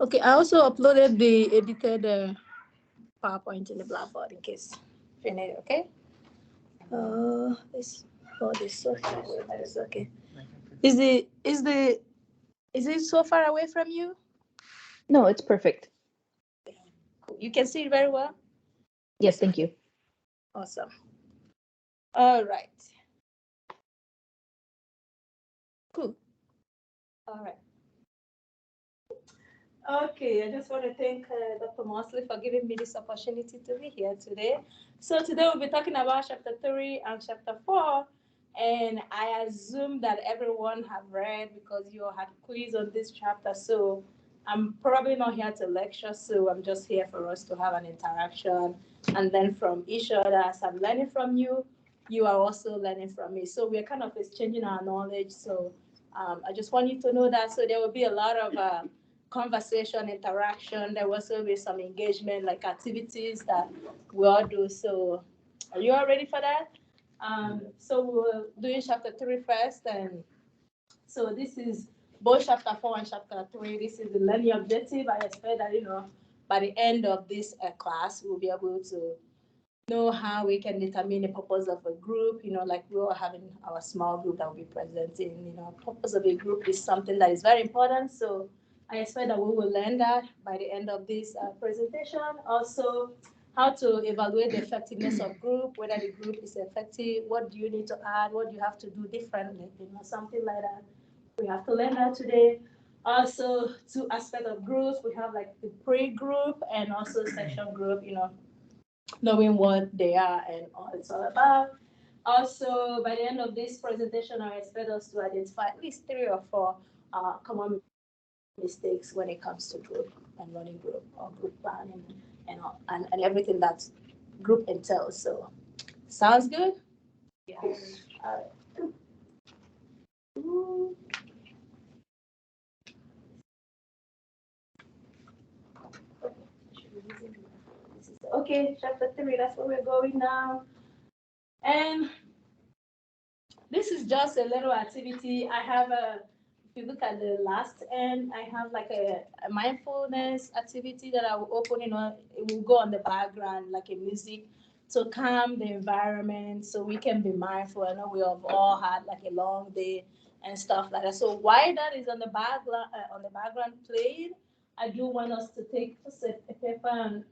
Okay, I also uploaded the edited PowerPoint in the Blackboard in case you need it, okay? This board is so far away, but it's okay. Is it so far away from you? No, it's perfect. You can see it very well? Yes, thank you. Awesome. All right. Cool. All right. Okay, I just want to thank Dr. Mosley for giving me this opportunity to be here today. So today we'll be talking about chapter 3 and chapter 4. And I assume that everyone have read because you all had quiz on this chapter. So I'm probably not here to lecture, so I'm just here for us to have an interaction and learn from each other. As I'm learning from you, you are also learning from me. So we're kind of exchanging our knowledge. So I just want you to know that. So there will be a lot of conversation, interaction. There will also be some engagement, like activities that we all do. So are you all ready for that? So we'll do chapter 3 first. And so this is both chapter 4 and chapter 3. This is the learning objective. I expect that, by the end of this class, we'll be able to know how we can determine the purpose of a group, like we are having our small group that will be presenting, purpose of a group is something that is very important. So I expect that we will learn that by the end of this presentation. Also, how to evaluate the effectiveness of group, whether the group is effective, what do you need to add, what do you have to do differently, something like that. We have to learn that today. Also, two aspects of groups. We have like the pre-group and also section group, knowing what they are and all it's all about. Also, by the end of this presentation, I expect us to identify at least 3 or 4 common mistakes when it comes to group and running group or group planning and everything that group entails. So, sounds good? Yes. Okay, chapter 3, that's where we're going now. And this is just a little activity. I have if you look at the last end, I have like a mindfulness activity that I will open, it will go on the background like a music to calm the environment so we can be mindful. I know we have all had like a long day and stuff like that. So while that is on the background playing, I do want us to take just a paper and,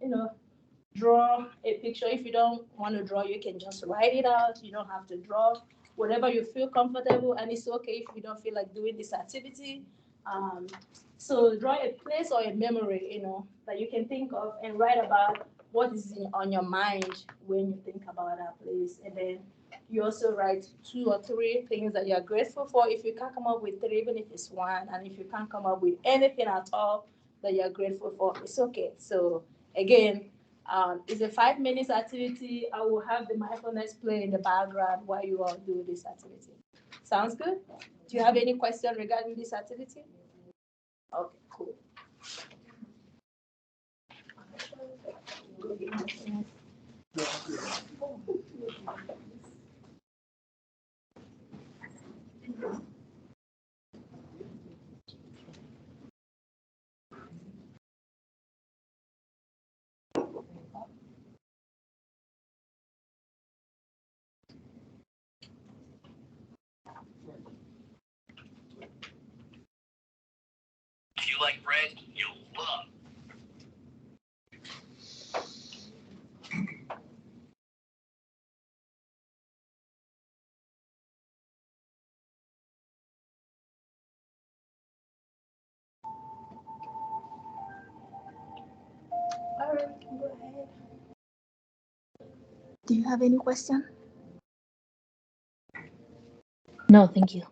draw a picture. If you don't want to draw, you can just write it out. You don't have to draw. Whatever you feel comfortable, and it's okay if you don't feel like doing this activity. So draw a place or a memory, that you can think of and write about what is on your mind when you think about that place. And then you also write 2 or 3 things that you're grateful for. If you can't come up with 3, even if it's 1, and if you can't come up with anything at all that you're grateful for, it's okay. So again, it's a 5 minutes activity. I will have the mindfulness play in the background while you all do this activity. Sounds good? Do you have any question regarding this activity? Okay, cool. If you like bread, you'll love. All right, go ahead. Do you have any question? No, thank you.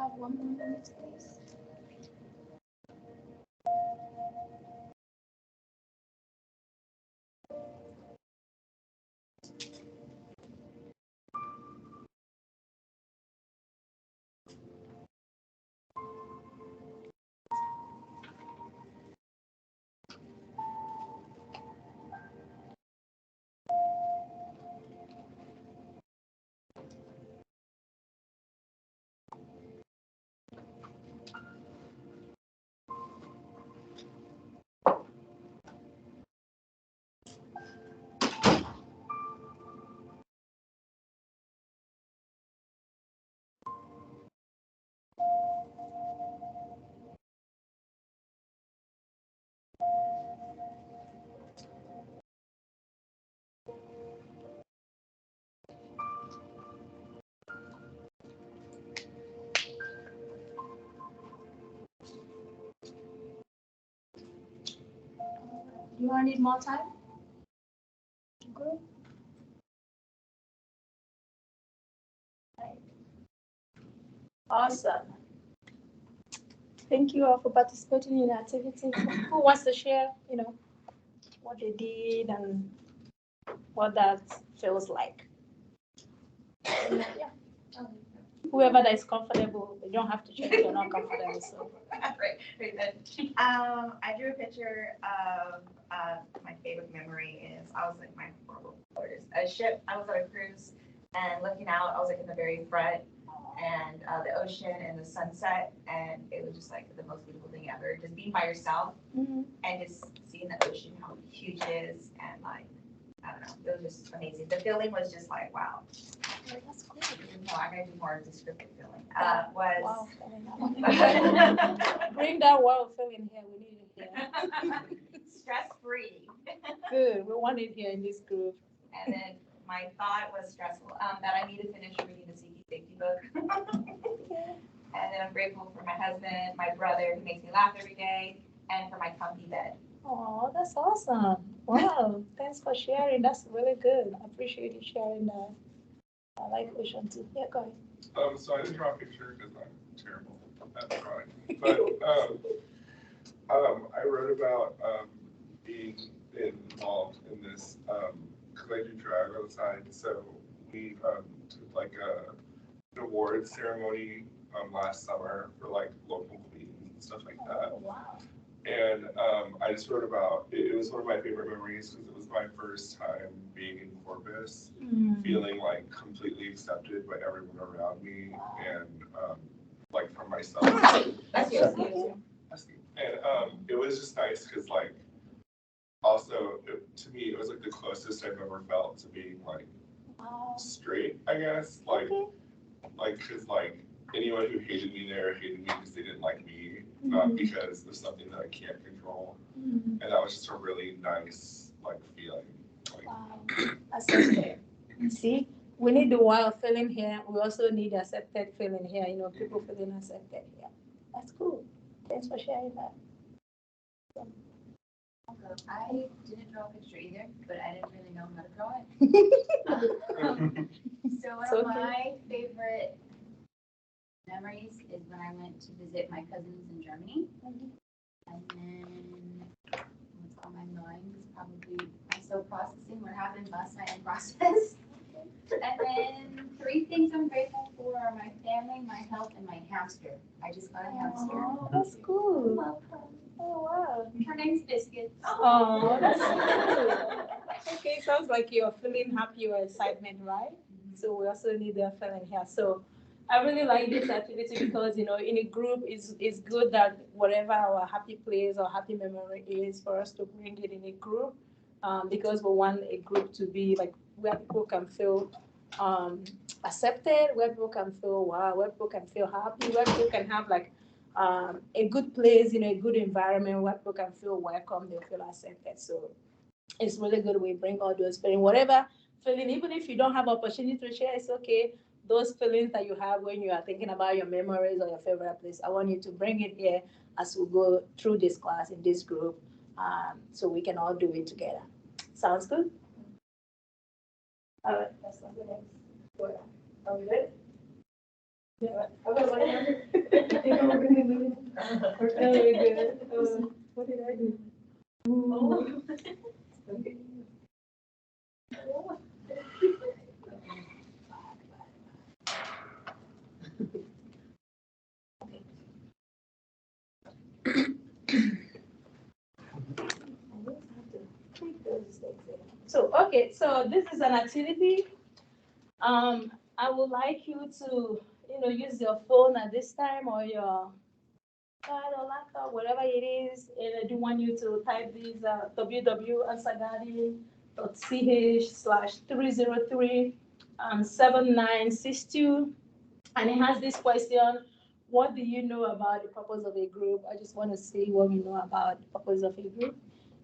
have 1 more minute, please? You want to need more time? Good. Awesome. Thank you all for participating in the activity. Who wants to share, what they did and what that feels like? Yeah. Whoever that is comfortable, you don't have to share if you're not comfortable. So. Right then. I drew a picture of my favorite memory is I was like my horrible colors. A ship, I was on a cruise and looking out, I was like in the very front and the ocean and the sunset, and it was just like the most beautiful thing ever. Just being by yourself and just seeing the ocean, how huge it is, and like, I don't know, it was just amazing. The feeling was just like, wow. That's cool. No, I gotta do more descriptive feeling. Wow. Bring that wow feeling here. We need it here. Stress-free. Good. We want it here in this group. And then my thought was stressful, that I need to finish reading the Safety Safety book. And then I'm grateful for my husband, my brother, who makes me laugh every day, and for my comfy bed. Oh, that's awesome. Wow. Thanks for sharing. That's really good. I appreciate you sharing that. I like Ocean too. Yeah, go ahead. So I didn't draw a picture because I'm terrible at drawing. But I wrote about being involved in this because I do drag on the side. So we took like an awards ceremony last summer for like local queens and stuff like that. Oh, wow. And I just wrote about it. It was one of my favorite memories because it was my first time being in Corpus, feeling like completely accepted by everyone around me, and like from myself. That's you. And it was just nice because like also to me it was like the closest I've ever felt to being like straight, I guess. Like because like anyone who hated me there hated me because they didn't like me, not because of something that I can't control. And that was just a really nice like feeling. Like, Wow. Accepted. See, we need the wild feeling here. We also need accepted feeling here. People feeling accepted here. That's cool. Thanks for sharing that. I didn't draw a picture either, but I didn't really know how to draw it. So one of my favorite memories is when I went to visit my cousins in Germany. And then what's on my mind is probably I'm still processing what happened last night in process. And then 3 things I'm grateful for are my family, my health, and my hamster. I just got a hamster. Oh, that's cool. Oh, wow. Her name's Biscuit. Oh, that's cool. Okay, sounds like you're feeling happy or excitement, right? So we also need that feeling here. So I really like this activity because, in a group, it's good that whatever our happy place or happy memory is, for us to bring it in a group, because we want a group to be like where people can feel accepted, where people can feel wow, where people can feel happy, where people can have like a good place, a good environment where people can feel welcome, they feel accepted. So it's really good we bring all those feelings, whatever feeling, even if you don't have opportunity to share, it's okay. Those feelings that you have when you are thinking about your memories or your favorite place, I want you to bring it here as we go through this class in this group, so we can all do it together. Sounds good? All right, that's not good. Are we good? Yeah. Very good. What did I do? Okay. So, okay, so this is an activity. I would like you to, use your phone at this time or your pad or laptop, whatever it is, and I do want you to type these www.ansagadi.ch/303 7962, and it has this question: what do you know about the purpose of a group? I just want to see what we know about the purpose of a group.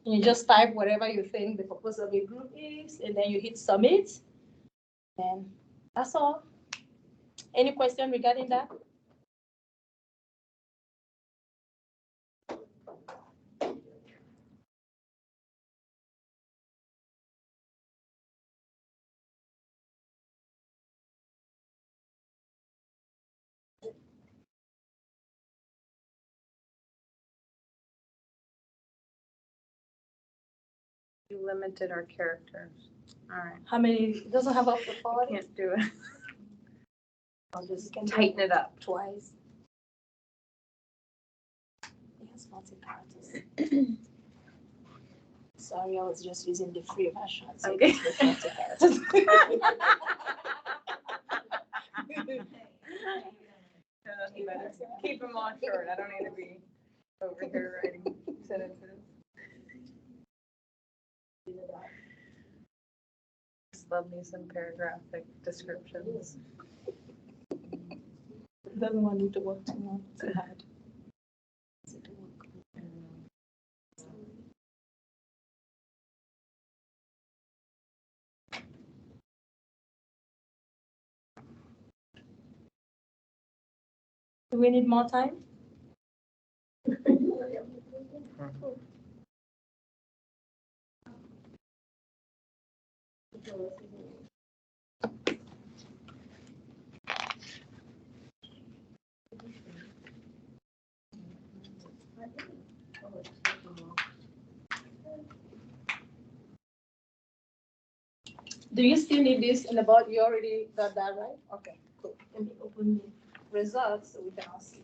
And you just type whatever you think the purpose of a group is, and then you hit submit, and that's all. Any question regarding that? You limited our characters. All right, How many? It doesn't have up to 40. can't do it. I'll just Tighten it up. twice. Yes, multi-characters. Sorry, I was just using the free version. So Okay. it's multi-characters. Keep them all short. I don't need to be over here writing sentences. Just love me some paragraphic descriptions. Doesn't want you to work too much, too hard. Do we need more time? Do you still need this in the board? You already got that, right? Okay, cool. Let me open the results so we can all see.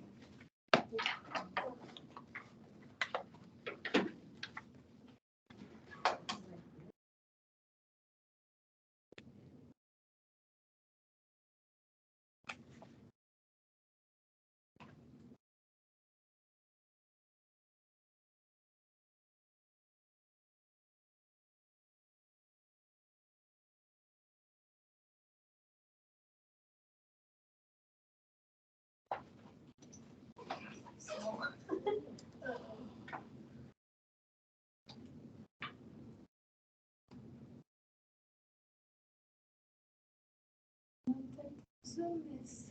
Zoom this.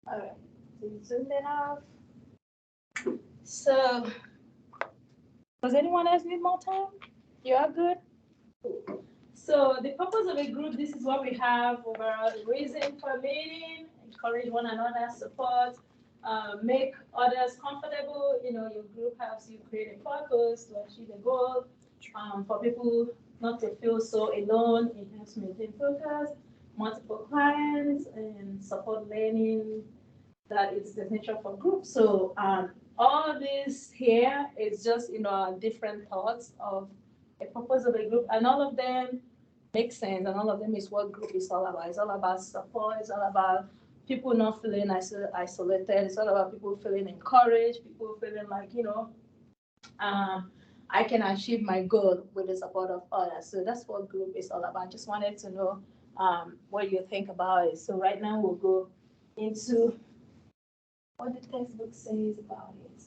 All right, so you zoom it off. So, does anyone else need more time? You are good? So the purpose of a group, this is what we have overall: reason for meeting, encourage one another, support, make others comfortable. Your group helps you create a purpose to achieve a goal. For people not to feel so alone, it helps maintain focus, multiple clients, and support learning. That is the nature for groups. So all of this here is just different thoughts of a purpose of a group, and all of them make sense, and all of them is what group is all about. It's all about support. It's all about people not feeling isolated. It's all about people feeling encouraged. People feeling like I can achieve my goal with the support of others. So that's what group is all about. Just wanted to know what you think about it. So right now we'll go into what the textbook says about it.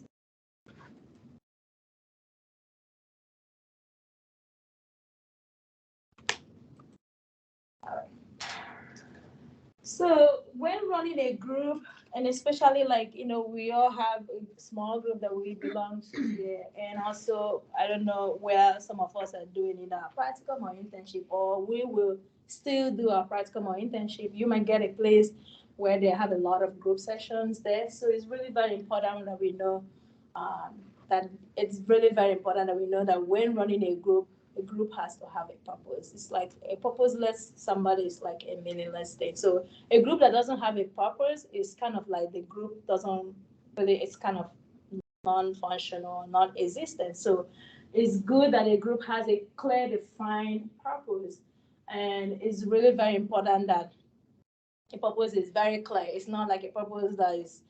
All right. So when running a group, and especially like, we all have a small group that we belong to here. And also, I don't know where some of us are doing in our practicum or internship, or we will still do our practicum or internship. You might get a place where they have a lot of group sessions there. So it's really very important that we know that it's really very important that we know that when running a group has to have a purpose. It's like a purposeless somebody is like a meaningless thing. So a group that doesn't have a purpose is kind of like the group doesn't really, it's kind of non-functional, non-existent. So it's good that a group has a clear, defined purpose. And it's really very important that a purpose is very clear. It's not like a purpose that is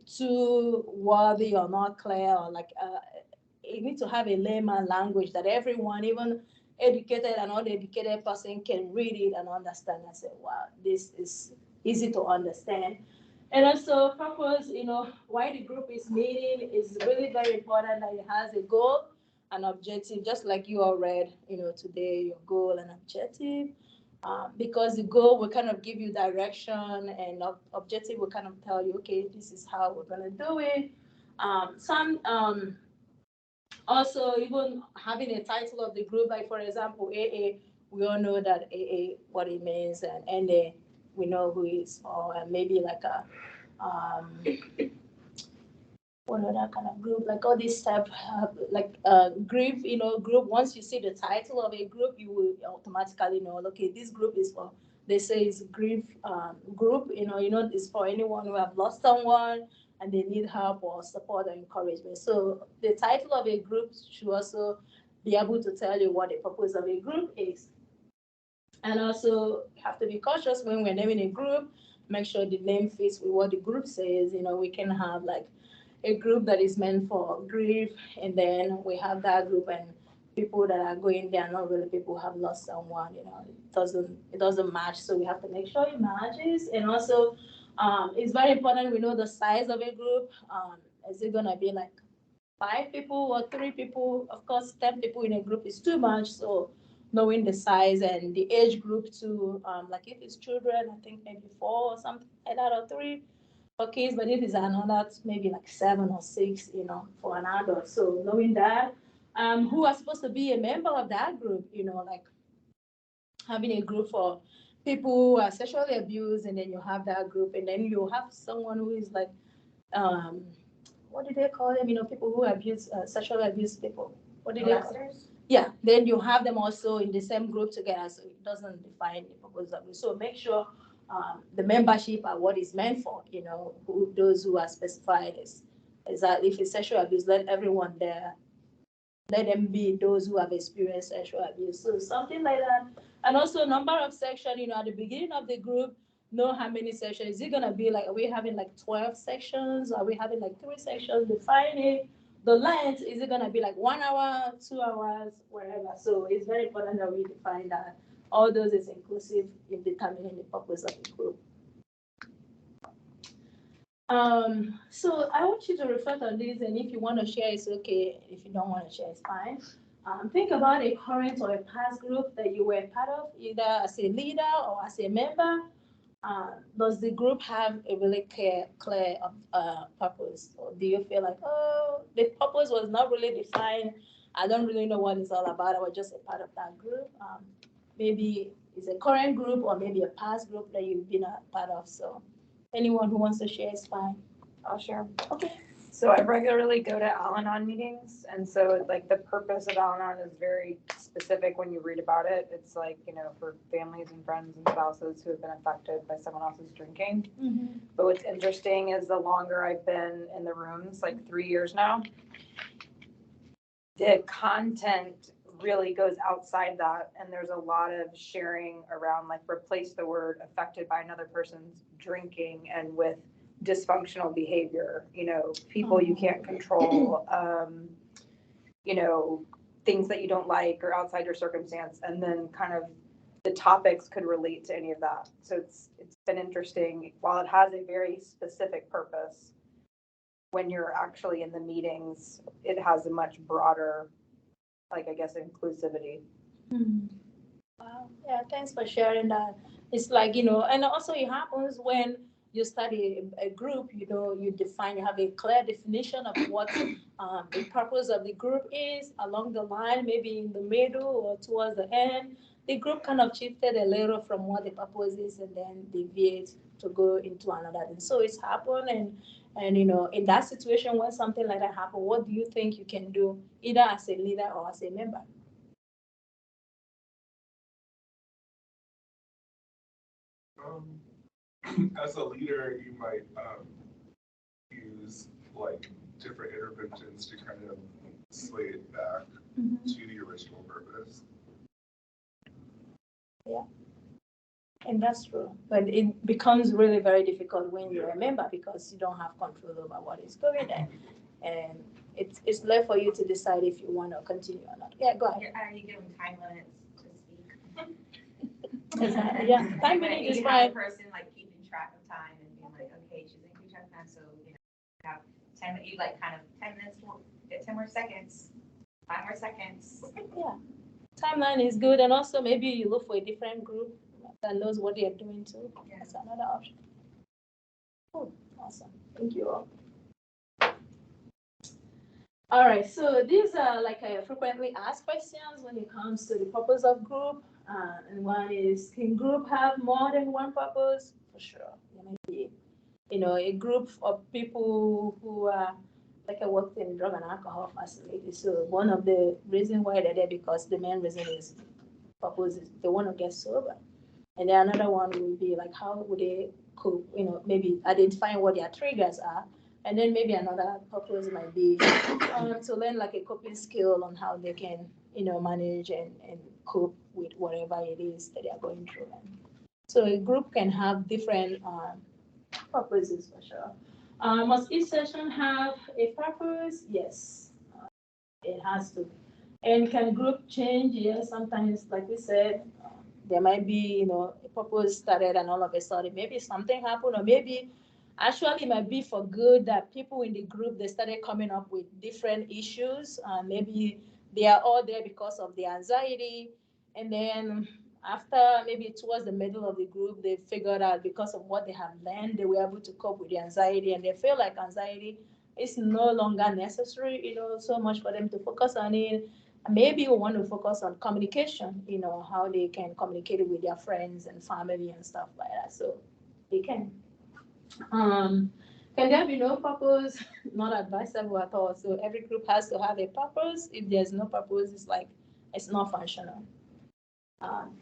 too worthy or not clear, or like you need to have a layman language that everyone, even educated and uneducated person, can read it and understand and say, wow, this is easy to understand. And also purpose, why the group is meeting is really very important that it has a goal, an objective, just like you all read, today, your goal and objective. Because the goal will kind of give you direction, and objective will kind of tell you, okay, this is how we're gonna do it. Some Also, even having a title of the group, like for example, AA, we all know that AA, what it means, and NA, we know who it's for, and maybe like a, what other kind of group, like all this type, like group, group, once you see the title of a group, you will automatically know, okay, this group is for, they say it's grief group, it's for anyone who have lost someone and they need help or support or encouragement. So the title of a group should also be able to tell you what the purpose of a group is. And also, you have to be cautious when we're naming a group. Make sure the name fits with what the group says. We can have like a group that is meant for grief, and then we have that group and people that are going there are not really people who have lost someone. It doesn't match. So we have to make sure it matches. And also, it's very important we know the size of a group. Is it gonna be like 5 people or 3 people? Of course, 10 people in a group is too much. So knowing the size and the age group too, like if it's children, I think maybe 4 or something like that, or 3 for kids. But if it's an adult, maybe like 7 or 6, for an adult. So knowing that, who are supposed to be a member of that group, like having a group for people who are sexually abused, and then you have that group, and then you have someone who is like, what do they call them? People who abuse, sexually abuse people. What do they call them? Yeah, then you have them also in the same group together, so it doesn't define the purpose of it. So make sure the membership are what is meant for, those who are specified is that if it's sexual abuse, let everyone there, let them be those who have experienced sexual abuse. So something like that. And also number of sections, at the beginning of the group, know how many sections. Is it gonna be like, are we having like 12 sections? Are we having like 3 sections? Define it. The length, is it gonna be like 1 hour, 2 hours, wherever? So it's very important that we define that. All those is inclusive in determining the purpose of the group. So I want you to reflect on this, and if you want to share, it's okay. If you don't want to share, it's fine. Think about a current or a past group that you were part of, either as a leader or as a member. Does the group have a really clear purpose? Or do you feel like, oh, the purpose was not really defined? I don't really know what it's all about. I was just a part of that group. Maybe it's a current group or maybe a past group that you've been a part of. So anyone who wants to share is fine. I'll share. Okay. So I regularly go to Al-Anon meetings, and so like the purpose of Al-Anon is very specific when you read about it. It's like, for families and friends and spouses who have been affected by someone else's drinking. Mm-hmm. But what's interesting is the longer I've been in the rooms, like 3 years now, the content really goes outside that, and there's a lot of sharing around like replace the word affected by another person's drinking and with dysfunctional behavior, people you can't control, things that you don't like or outside your circumstance, and then kind of the topics could relate to any of that. So it's been interesting. While it has a very specific purpose, when you're actually in the meetings, it has a much broader, inclusivity. Mm-hmm. Wow. Yeah, thanks for sharing that. It's like, and also it happens when you study a group, you define, you have a clear definition of what the purpose of the group is along the line, maybe in the middle or towards the end. The group kind of shifted a little from what the purpose is and then deviate to go into another thing. So it's happened, and in that situation when something like that happens, what do you think you can do either as a leader or as a member? As a leader, you might use like different interventions to kind of sway it back to the original purpose. Yeah, and that's true. But it becomes really very difficult when you're a member because you don't have control over what is going there. And it's left for you to decide if you want to continue or not. Yeah, go ahead. Are you giving time limits to speak? Yeah, time limit is You have fine. a person like keeping track of time and being like, okay, she's in keep track of time, so have 10, you like kind of 10 minutes, 10 more seconds, 5 more seconds. Yeah, timeline is good, and also maybe you look for a different group that knows what they are doing too. Yeah. That's another option. Cool, awesome, thank you all. All right, so these are like frequently asked questions when it comes to the purpose of group. And one is, can group have more than one purpose? For sure. There might be, a group of people who are, like I worked in drug and alcohol facility. So one of the reasons why they're there, because the main reason is purpose is they want to get sober. And then another one will be like, how would they cope, maybe identifying what their triggers are. And then maybe another purpose might be to learn like a coping skill on how they can, manage and cope with whatever it is that they are going through. So a group can have different purposes for sure. Must each session have a purpose? Yes, it has to. And can group change? Yes, sometimes, like we said, there might be, a purpose started and all of a sudden maybe something happened, or maybe actually it might be for good that people in the group, they started coming up with different issues. Maybe they are all there because of the anxiety. And then after maybe towards the middle of the group, they figured out because of what they have learned, they were able to cope with the anxiety, and they feel like anxiety is no longer necessary, so much for them to focus on it. Maybe we want to focus on communication, how they can communicate with their friends and family and stuff like that. So they can. Can there be no purpose? Not advisable at all. So every group has to have a purpose. If there's no purpose, it's like it's not functional.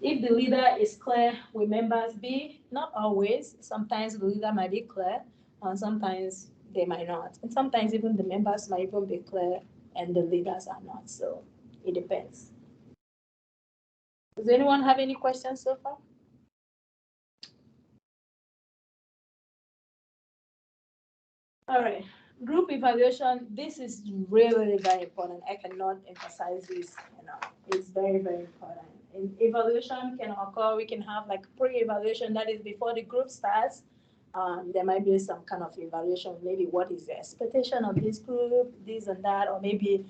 If the leader is clear, will members be? Not always. Sometimes the leader might be clear, and sometimes they might not. And sometimes even the members might even be clear and the leaders are not. So it depends. Does anyone have any questions so far? All right, group evaluation. This is really very important. I cannot emphasize this enough. It's very, very important. And evaluation can occur. We can have like pre-evaluation, that is before the group starts. There might be some kind of evaluation, maybe what is the expectation of this group, this and that, or maybe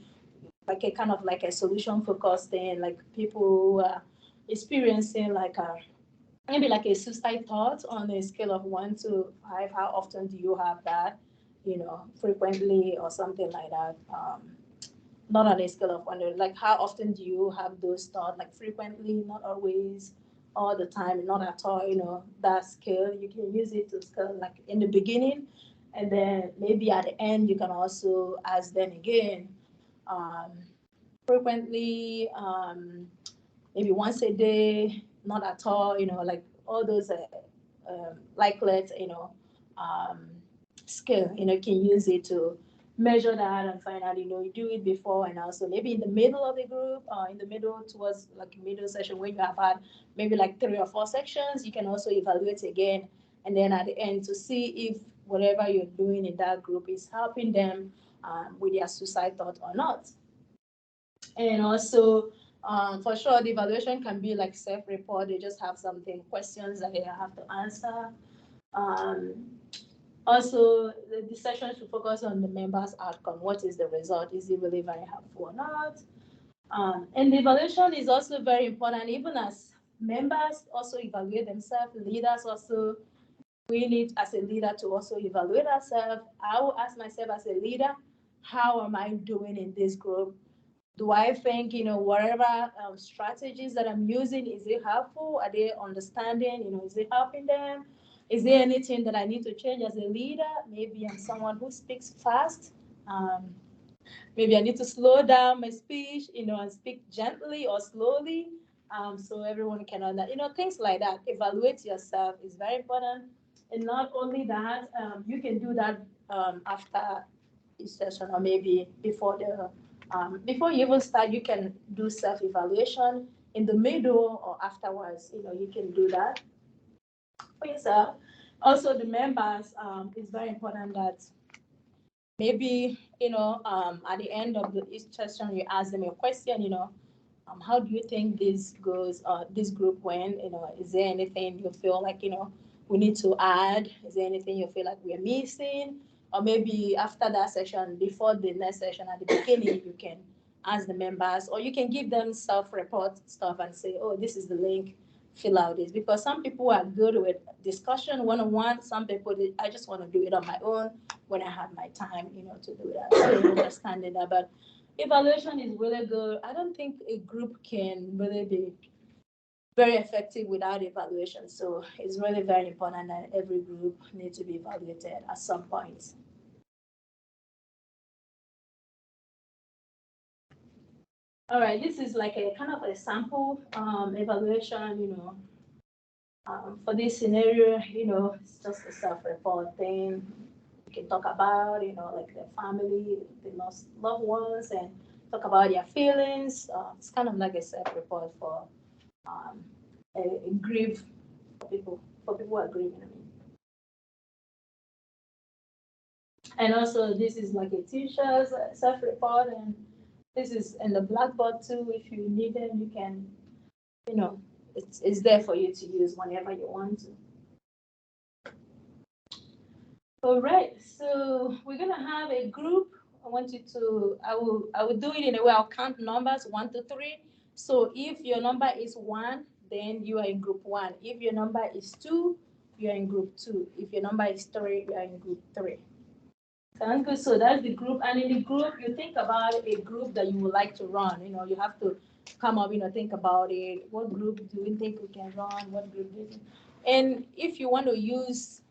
like a kind of like a solution focused thing, like people who are experiencing like maybe like a suicide thought on a scale of 1 to 5. How often do you have that? Frequently or something like that. Not on a scale of 1, like how often do you have those thoughts? Like frequently, not always, all the time, not at all. That scale, you can use it to scale like in the beginning, and then maybe at the end you can also ask them again. Frequently, maybe once a day, not at all. Like all those likelet, scale, can use it to measure that and find out, you do it before and also maybe in the middle of the group, in the middle towards like middle session when you have had maybe like 3 or 4 sections, you can also evaluate again. And then at the end to see if whatever you're doing in that group is helping them with their suicide thought or not. And also, for sure, the evaluation can be like self-report. They just have questions that they have to answer. Also, the session should focus on the members' outcome. What is the result? Is it really very helpful or not? And the evaluation is also very important, even as members also evaluate themselves, leaders also, we need as a leader to also evaluate ourselves. I will ask myself as a leader, how am I doing in this group? Do I think, whatever strategies that I'm using, is it helpful? Are they understanding? Is it helping them? Is there anything that I need to change as a leader? Maybe I'm someone who speaks fast. Maybe I need to slow down my speech, and speak gently or slowly, so everyone can understand. Things like that. Evaluate yourself is very important. And not only that, you can do that after each session, or maybe before you even start, you can do self-evaluation in the middle or afterwards. You can do that for yourself. Also, the members, it's very important that maybe, at the end of each session, you ask them a question, how do you think this goes, this group went? Is there anything you feel like, we need to add? Is there anything you feel like we're missing? Or maybe after that session, before the next session at the beginning, you can ask the members, or you can give them self-report stuff and say, oh, this is the link, fill out this. Because some people are good with discussion one-on-one. Some people, I just want to do it on my own when I have my time, to do that. So understanding that. But evaluation is really good. I don't think a group can really be very effective without evaluation. So it's really very important that every group needs to be evaluated at some point. All right, this is like a kind of a sample evaluation, for this scenario, it's just a self-report thing. You can talk about, like the family, the lost loved ones, and talk about your feelings. It's kind of like a self-report for a grief for people who are grieving. And also, this is like a teacher's self-report, and this is in the Blackboard too. If you need them, you can, it's there for you to use whenever you want to. All right, so we're gonna have a group. I will do it in a way. I'll count numbers 1 to 3. So if your number is 1, then you are in group 1. If your number is 2, you are in group 2. If your number is 3, you are in group 3. Sounds good. So that's the group. And in the group, you think about a group that you would like to run. You have to come up, think about it. What group do you think we can run? What group do you think? And if you want to use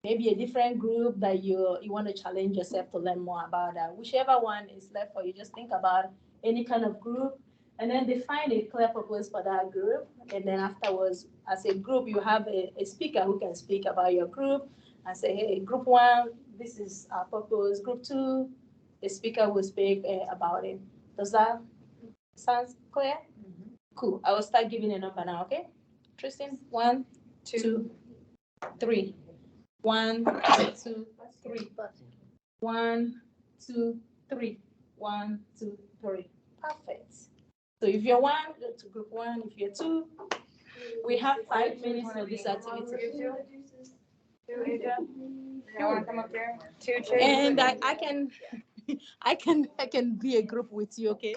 maybe a different group that you want to challenge yourself to learn more about, whichever one is left for you, just think about any kind of group and then define a clear purpose for that group. And then afterwards, as a group, you have a speaker who can speak about your group and say, hey, group 1, this is our purpose. Group 2, the speaker will speak about it. Does that sound clear? Mm-hmm. Cool. I will start giving a number now, okay? Tristan, 1, 2, 3. 1, 2, 3. 1, 2, 3. 1, 2, 3. Perfect. So if you're 1, go to group 1. If you're 2, we have 5 minutes for this activity. You want to come up here? 2 chairs. And I can be a group with you, okay?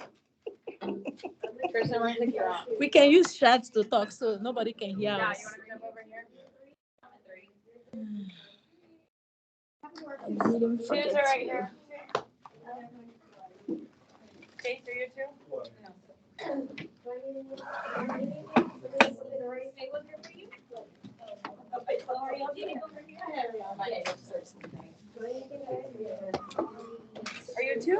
Tristan, where's the camera? We can use chats to talk so nobody can hear us. You want to come over here? I didn't Twos forget are right you. here. Okay, so you're 2? No. Are you 2?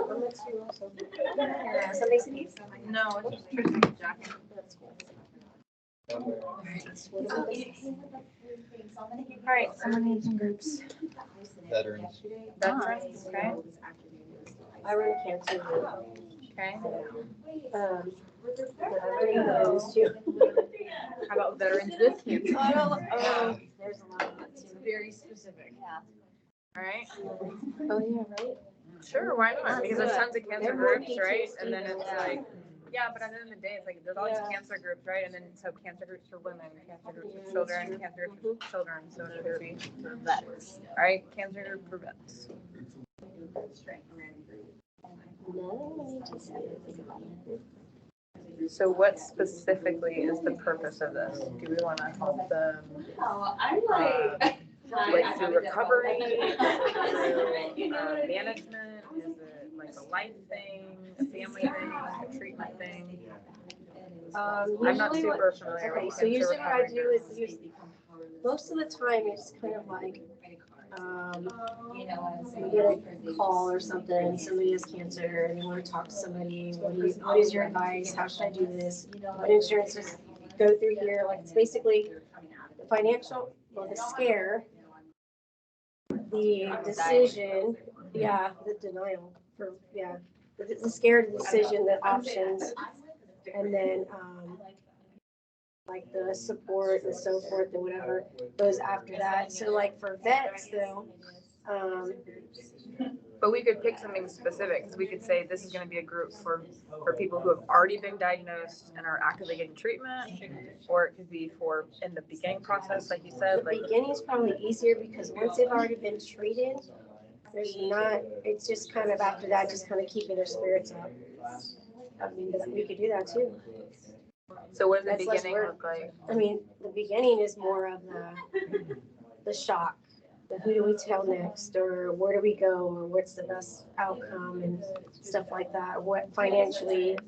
No, it's just Tristan's jacket. All right, someone needs some groups. Veterans. Veterans, okay. I run cancer. Okay. How about veterans with cancer? There's a lot of that too. Very specific. Yeah. All right. Oh, yeah, right? Sure, why not? Because there's tons of cancer groups, right? And then it's like, yeah, but at the end of the day, it's like there's all these cancer groups, right? And then so cancer groups for women, cancer groups for children, cancer groups for children. So it should be For vets. all right, cancer group for vets. No, I just have to think about it. So what specifically is the purpose of this? Do we want to help them I'm like through recovery, through management? Is it like a life thing, a family thing, a treatment thing? I'm not Usually super familiar okay, with so cancer usually what I recovery do is groups. most of the time it's kind of like, You know, you get a call or something, somebody has cancer and you want to talk to somebody, what is your advice? How should I do this? What insurances go through here? Like it's basically the financial, well, the scare, the decision, yeah, the denial for, yeah, the scare, the decision, the options, and then, like the support and so forth and whatever goes after that. So like for vets though, But we could pick something specific, because we could say this is gonna be a group for people who have already been diagnosed and are actively getting treatment, or it could be for in the beginning process, like you said, the like. beginning is probably easier because once they've already been treated, there's not, it's just kind of after that, just kind of keeping their spirits up. I mean, we could do that too. So what does the That's less beginning work. look like? I mean, the beginning is more of the shock, the who do we tell next, or where do we go, or what's the best outcome and stuff like that, what financially.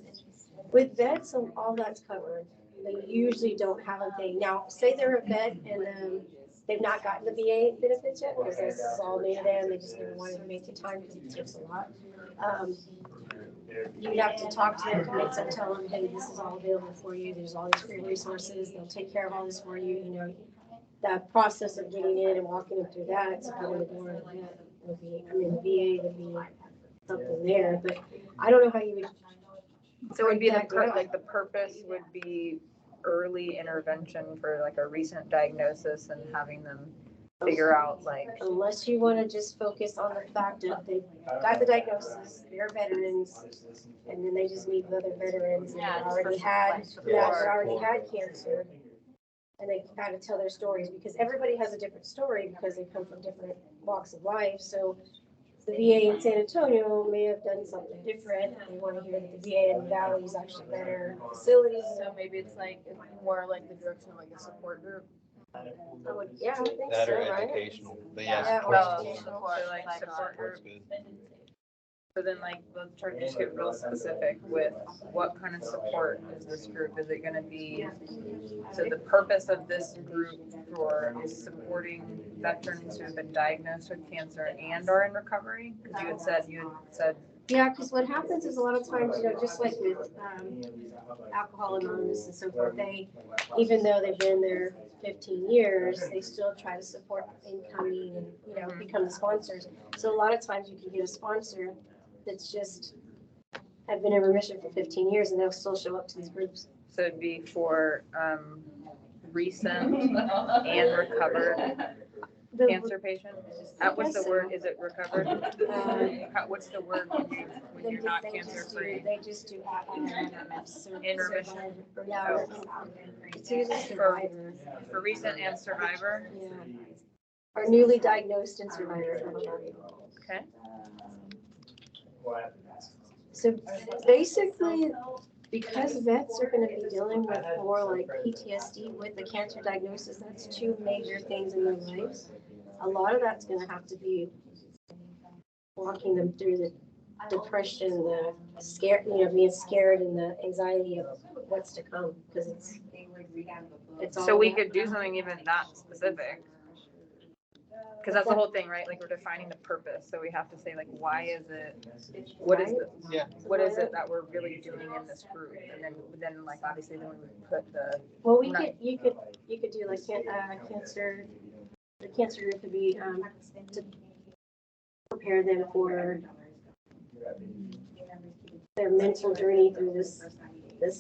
With vets, all that's covered. They usually don't have a thing. Now, say they're a vet and they've not gotten the VA benefits yet, because this is all new to them, they just never wanted to make the time because it takes a lot. You'd have to talk to their clients and tell them, hey, this is all available for you, there's all these free resources, they'll take care of all this for you, you know. That process of getting in and walking them through that to go to the door of the vet would be, I mean, the VA would be something there, but I don't know how you would. So it would be break that down. like the purpose would be early intervention for like a recent diagnosis and having them figure out like. Unless you want to just focus on the fact that they got the diagnosis, they're veterans, and then they just meet with other veterans and Yeah, they already had, cancer. And they kind of tell their stories, because everybody has a different story because they come from different walks of life. So the VA in San Antonio may have done something different. They want to hear that the VA in the Valley is actually better facilities. So maybe it's like more like the direction of like a support group. Yeah, I think That so, or right? educational. But Yeah, yeah, or support's good. educational. So like support Support's group. good. So then like, let's try to just get real specific with what kind of support is this group? Is it gonna be, so the purpose of this group for is supporting veterans who have been diagnosed with cancer and are in recovery? Because you had said. Yeah, because what happens is a lot of times, you know, just like with Alcohol Anonymous and so forth, they, even though they've been there 15 years, they still try to support incoming and, you know, become the sponsors. So a lot of times you can get a sponsor that's just have been in remission for 15 years and they'll still show up to these groups. So it'd be for recent and recovered cancer patients? What's the word? Is it recovered? What's the word when you're not cancer free? They just do In remission? Yeah. It's usually survivor. For recent and survivor? Yeah. Or newly diagnosed and survivor. Okay. So basically, because vets are going to be dealing with more like PTSD with the cancer diagnosis, that's two major things in their lives. A lot of that's going to have to be walking them through the depression, the scare, you know, being scared and the anxiety of what's to come, because it's all. So we could do something even that specific. Because that's the whole thing, right? Like we're defining the purpose. So we have to say like, why is it, what is it that we're really doing in this group? And then like, obviously then we would put the. Well, you could do like cancer, the cancer group could be, to prepare them for their mental journey through this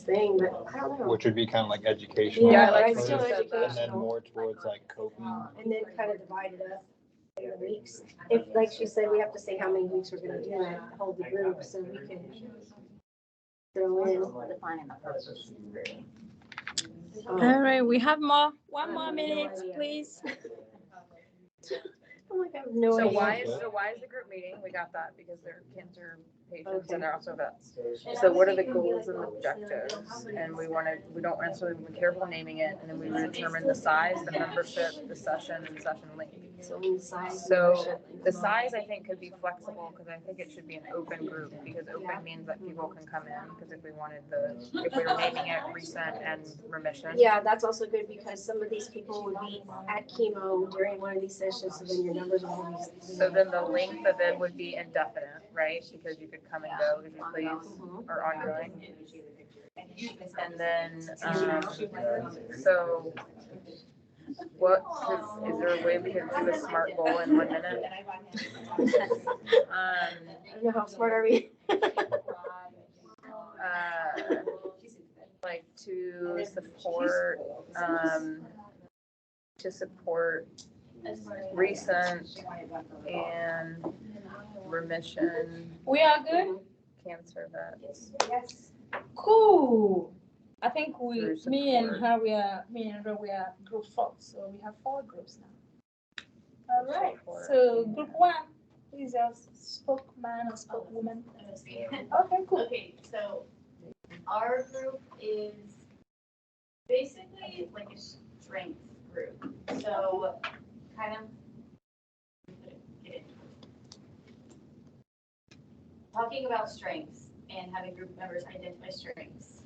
thing, but I don't know. Which would be kind of like educational. Yeah, like right, towards- still And then educational. more towards like coping. And then kind of divide it up in the weeks. If, like she said, we have to say how many weeks we're gonna do it, hold the group, so we can throw in. Defining the purpose. All right, we have one more minute, please. like I have no So idea. why is the group meeting? We got that because they're cancer patients and they're also vets. So what are the goals and objectives? And we don't necessarily be careful naming it, and then we would determine the size, the membership, the session, and session length. So in size. So the size, I think, could be flexible, because I think it should be an open group, because open means that people can come in, because if we were naming it recent and remission. Yeah, that's also good because some of these people would be at chemo during one of these sessions, so then your numbers will always. So then the length of it would be indefinite, right? Because you could come and go if you please, or ongoing. And then, so is there a way we could do a SMART goal in 1 minute? I don't know how smart are we? Like to support recent and remission We are good? cancer vets. Yes. Cool. I think Through me and support. her, we are group 4, so we have 4 groups now. All right, Support. so group 1 is a spokesman or spokeswoman. Okay, cool. Okay, so our group is basically like a strength group. So kind of get into it. Talking about strengths and having group members identify strengths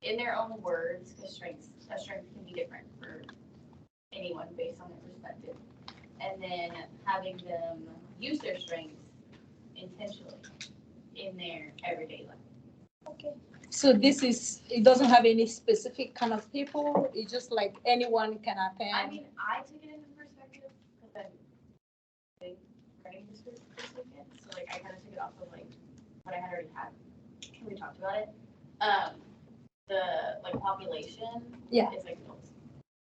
in their own words, because a strength can be different for anyone based on their perspective. And then having them use their strengths intentionally in their everyday life. Okay. So it doesn't have any specific kind of people, it's just like anyone can attend. I mean, I took it into perspective because I'm writing this weekend, so like I kind of took it off of like what I had already had. We talked about it. The like population. Yeah. Is like adults.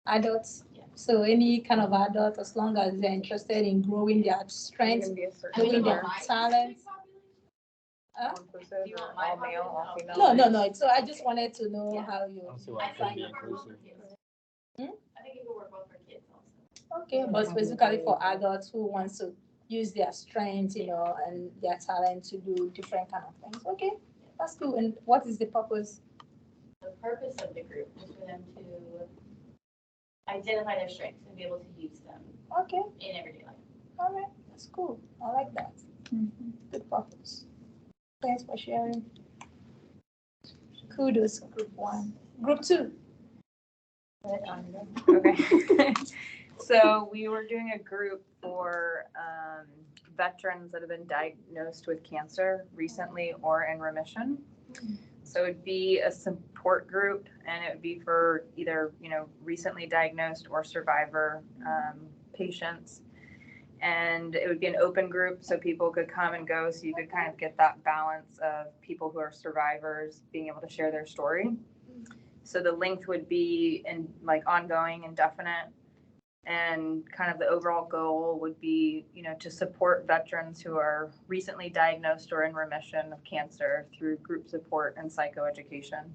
Adults. Yeah. So any kind of adult, as long as they're interested in growing their strengths, Can be a certain growing their number. talents. All inclusive, Do you or want my all male, all population? female? No. So I just wanted to know Yeah. how you. I don't see why it I couldn't be think it could work well for inclusive. kids. I think it could work well for kids also. Okay, but specifically for adults who wants to use their strength, and their talent to do different kind of things. Okay, that's cool. And what is the purpose? The purpose of the group is for them to identify their strengths and be able to use them Okay, in everyday life. all right, that's cool. I like that. Good purpose. Thanks for sharing. Kudos, group 1. Group 2. Okay. So we were doing a group for veterans that have been diagnosed with cancer recently or in remission. So it'd be a support group, and it would be for either, recently diagnosed or survivor patients. And it would be an open group, so people could come and go, so you could kind of get that balance of people who are survivors being able to share their story. So the length would be ongoing, indefinite, and kind of the overall goal would be, to support veterans who are recently diagnosed or in remission of cancer through group support and psychoeducation.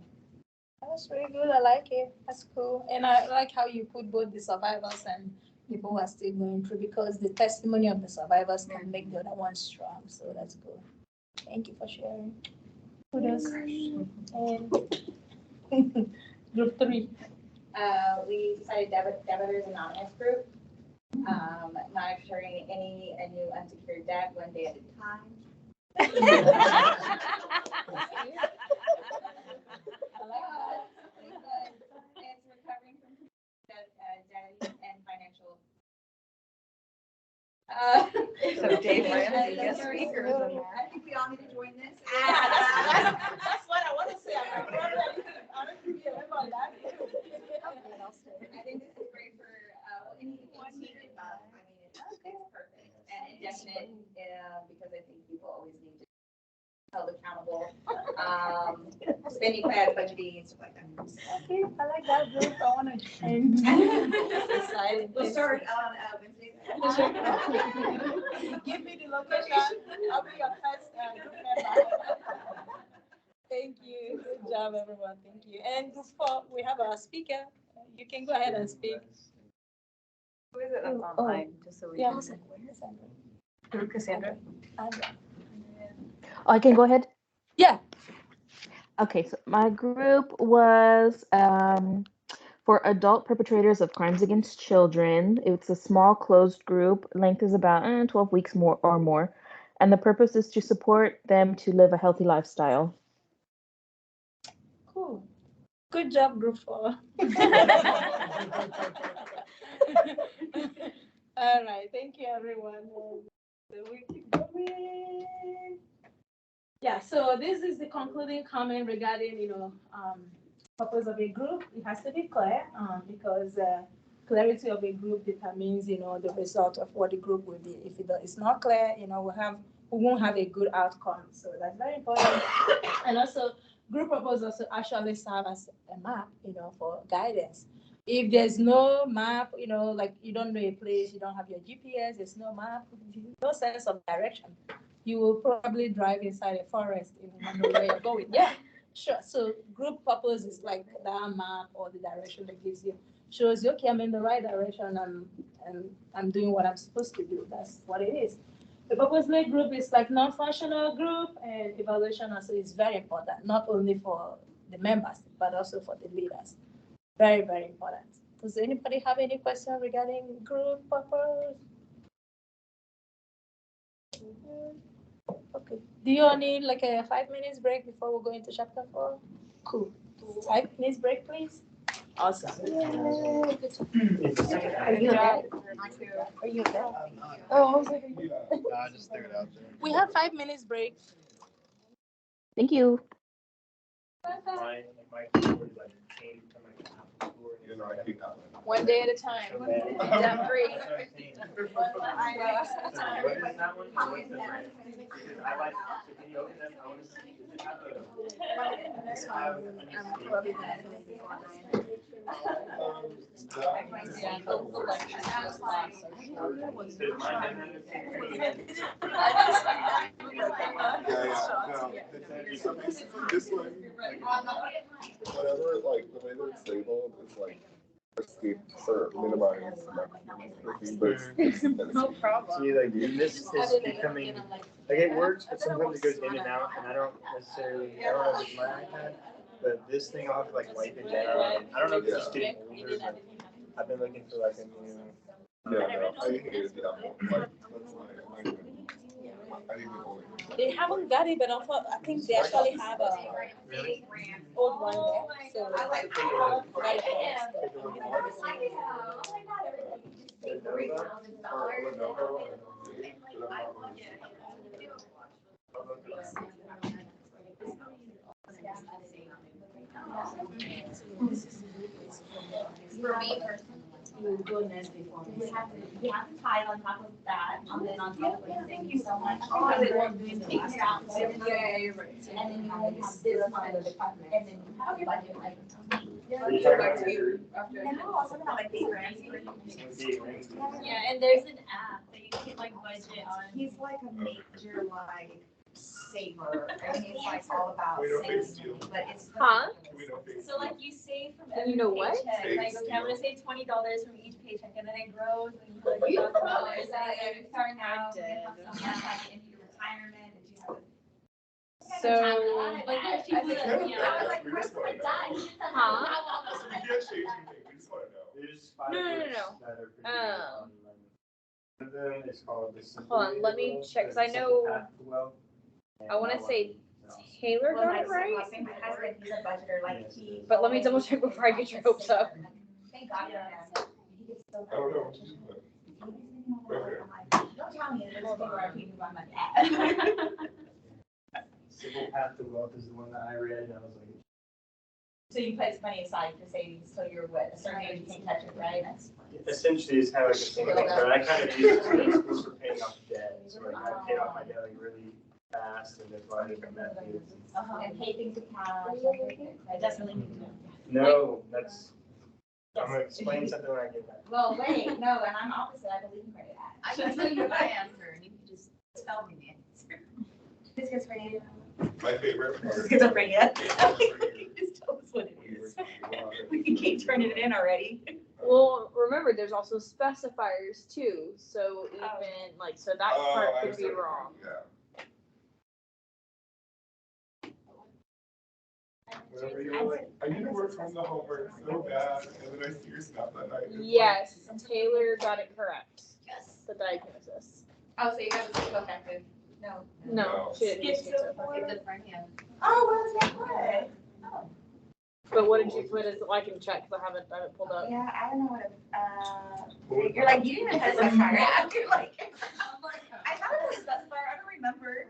That's really good. I like it. That's cool. And I like how you put both the survivors and people who are still going through, because the testimony of the survivors can make the other one strong. So that's good. Thank you for sharing. Kudos. And group 3. We decided Debitors Anonymous group, monitoring any new unsecured debt 1 day at a time. I like that. It's recovering from debt and financial. So Dave Ramsey, guest speakers in there. I think we all need to join this. That's what I want to say. I don't remember that. I think this is great for any unsecured debt. I mean, it's perfect and indefinite, because I think people always need to be held accountable. Spending plans, budgeting, and stuff like that. Okay, I like that group. I want to join. We'll start on Wednesday. Give me the location. I'll be your first group member. Thank you. Good job, everyone. Thank you. And group 4, we have our speaker. You can go ahead and speak. Who is it that's Oh, online, just so we Yeah. can. Cassandra? Oh, I can go ahead. Yeah. Okay, so my group was for adult perpetrators of crimes against children. It's a small closed group. Length is about 12 weeks more or more. And the purpose is to support them to live a healthy lifestyle. Cool. Good job, group 4. All right, thank you, everyone. So we keep going. Yeah, so this is the concluding comment regarding, purpose of a group. It has to be clear, because clarity of a group determines, the result of what the group will be. If it's not clear, we won't have a good outcome. So that's very important. And also, group purpose also actually serve as a map, for guidance. If there's no map, like you don't know a place, you don't have your GPS, there's no map, no sense of direction, you will probably drive inside a forest, not know where you're going. Yeah, sure. So group purpose is like that map or the direction that shows you, okay, I'm in the right direction, and I'm doing what I'm supposed to do. That's what it is. The purpose-led group is like non-functional group, and evaluation also is very important, not only for the members, but also for the leaders. Very, very important. Does anybody have any question regarding group purpose? Okay. Do you all need like a 5 minutes break before we go into chapter 4? Cool. 5 minutes break, please. Awesome. Are you okay? Are you okay? Oh, I was like, I just threw it out there. we have 5 minutes break. Thank you. I hate that one. One day at a time. Debt free. I know. This one, whatever, like, the way that it's labeled is like escape or minimize. No problem. See, like, this is becoming, like, it works, but sometimes it goes in and out, and I don't know if it's my iPad, but this thing, I'll have to, like, wipe it down. I don't know if it's just getting older, but I've been looking for, like, a new. Yeah, no, I hated that one. Like, that's why I didn't know it. They haven't got it, but I think they actually have a old one there. So I like For me personally, you would go next before. You have to tie on top of that, and then on top of it. Thank you so much. Because it won't do anything. yeah, you're right. And then you have this one, and then you have your budget like. Yeah, and there's an app that you can like budget on. He's like a major like saver. I mean, it's like all about saving, but it's. Huh? So like you save from You every know what? paycheck. Like, okay, I'm gonna save $20 from each paycheck, and then it grows, and you put like $1,000, and then you start out, you have some like in your retirement, and you have. So, Like there's people that, yeah. I was like, Chris would die. Huh? We can't change anything, we just wanna know. There's 5 No. books that are pretty good. One of them is called The Simple Hold on, let me Way to check, 'cause I Simple know- Path to Wealth. I wanna say Taylor got it right, My husband, he's a budgeter, like he. but let me double check before I get your hopes up. Thank God for him. I don't know. Okay. Don't tell me, there's people are people by my dad. Simple Path to Wealth is the one that I read, and I was like, So you put money aside for savings till you're what, a certain age, you can't touch it, right? essentially it's kind of like a single, but I kind of use it for paying off debt. So like I paid off my debt like really fast, and that's why I didn't that deal. And pay things with cash. I definitely need to know. No, that's, I'm gonna explain something when I get back. Well, wait, no, and I'm opposite, I believe in credit. I can tell you my answer, and you can just tell me the answer. Schizophrenia. My favorite part. Schizophrenia. Just tell us what it is. We can keep turning it in already. Well, remember, there's also specifiers too, so even, like, so that part I could be see. wrong. Yeah. Whenever you're like, I need to work from the homework so bad, and then I see your stuff that night. it's like, Yes, Taylor got it correct, Yes. the diagnosis. Oh, so you got the schizoaffective? No. No, she didn't get Schizophrenia. schizophrenia. Oh, what was that word? But what did you put as, I can check, because I haven't pulled up. Yeah, I don't know what it, you're like, you didn't even put a specifier. Yeah, you're like, I thought it was a specifier, I don't remember.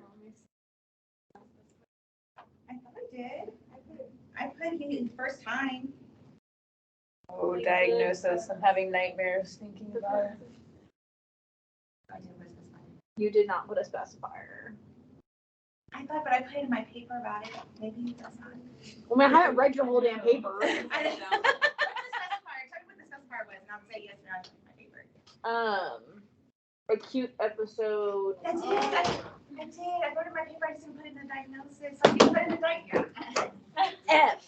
I thought I did. I put it first time. Oh, diagnosis. I'm having nightmares thinking about it. You did not put a specifier. I thought, but I put it in my paper about it. Maybe that's not. I mean, I haven't read your whole damn paper. I don't know. What's the specifier? Tell me what the specifier was, and I'll say yes or no in my paper. Acute episode. I did. I did. I wrote it in my paper. I just didn't put it in the diagnosis. So I didn't put it in the diagnosis. F.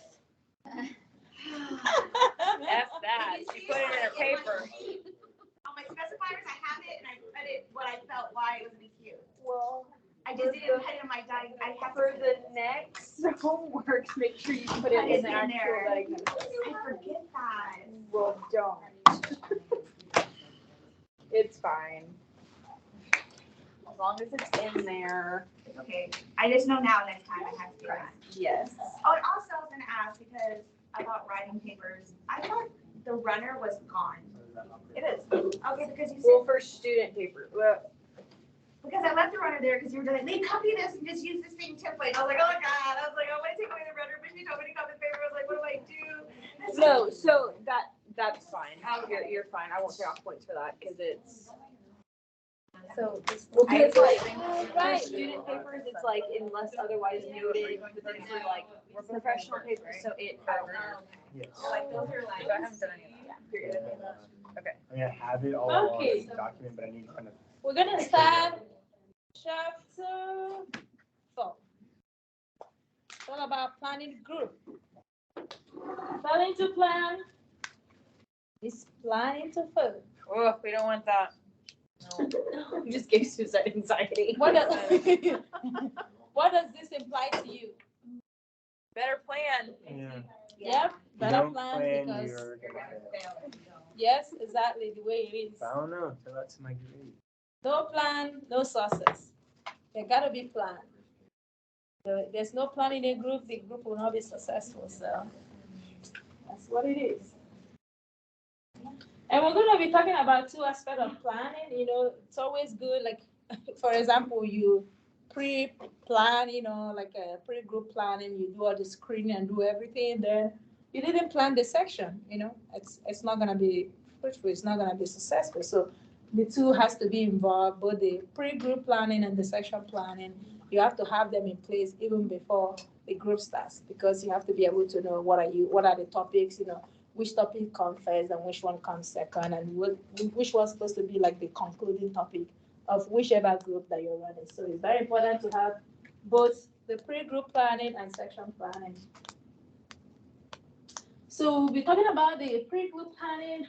F that. She put it in her paper. On my specifiers, I have it, and I put it what I felt why it was be cute. Well, I just didn't put it in my diag. I have for to. the next homework, make sure you put it in the actual diagnosis. I forget that. Well, don't. It's fine. As long as it's in there. Okay. I just know now next time I have to do that. Yes. Oh, and also I was gonna ask because about writing papers, I thought the runner was gone. It is. Okay, because you Well, said, for student paper. Well, because I left the runner there because you were like, they copy this and just use this same template. I was like, oh my God. I was like, I want to take away the runner, but she told me to copy the paper. I was like, what do I do? no, so that's fine. Okay. You're fine. I won't take off points for that because it's. So, Well, I- because like for student papers, it's like unless otherwise noted, but then for like professional papers, so it. Yes. like, those are like. So I haven't done any of that. Period. I mean, I have it all Okay. on the document, but I need to kind of. We're gonna start chapter 4. It's all about planning group. Planning to plan is planning to fail. Oh, we don't want that. You just gave suicide anxiety. What does, what does this imply to you? Better plan. Yeah. Yep, You better don't plan plan, because, you're gonna fail. yes, exactly the way it is. I don't know, tell that to my grade. No plan, no success. There gotta be plan. So there's no plan in a group, the group will not be successful, so that's what it is. And we're gonna be talking about 2 aspects of planning, it's always good, like, for example, you pre-plan, like a pre-group planning, you do all the screening and do everything, then you didn't plan the section, it's not gonna be fruitful, it's not gonna be successful. So the 2 has to be involved, both the pre-group planning and the section planning. You have to have them in place even before the group starts, because you have to be able to know what are the topics, which topic comes first and which one comes second, and which one's supposed to be like the concluding topic of whichever group that you're running. So it's very important to have both the pre-group planning and section planning. So we'll be talking about the pre-group planning.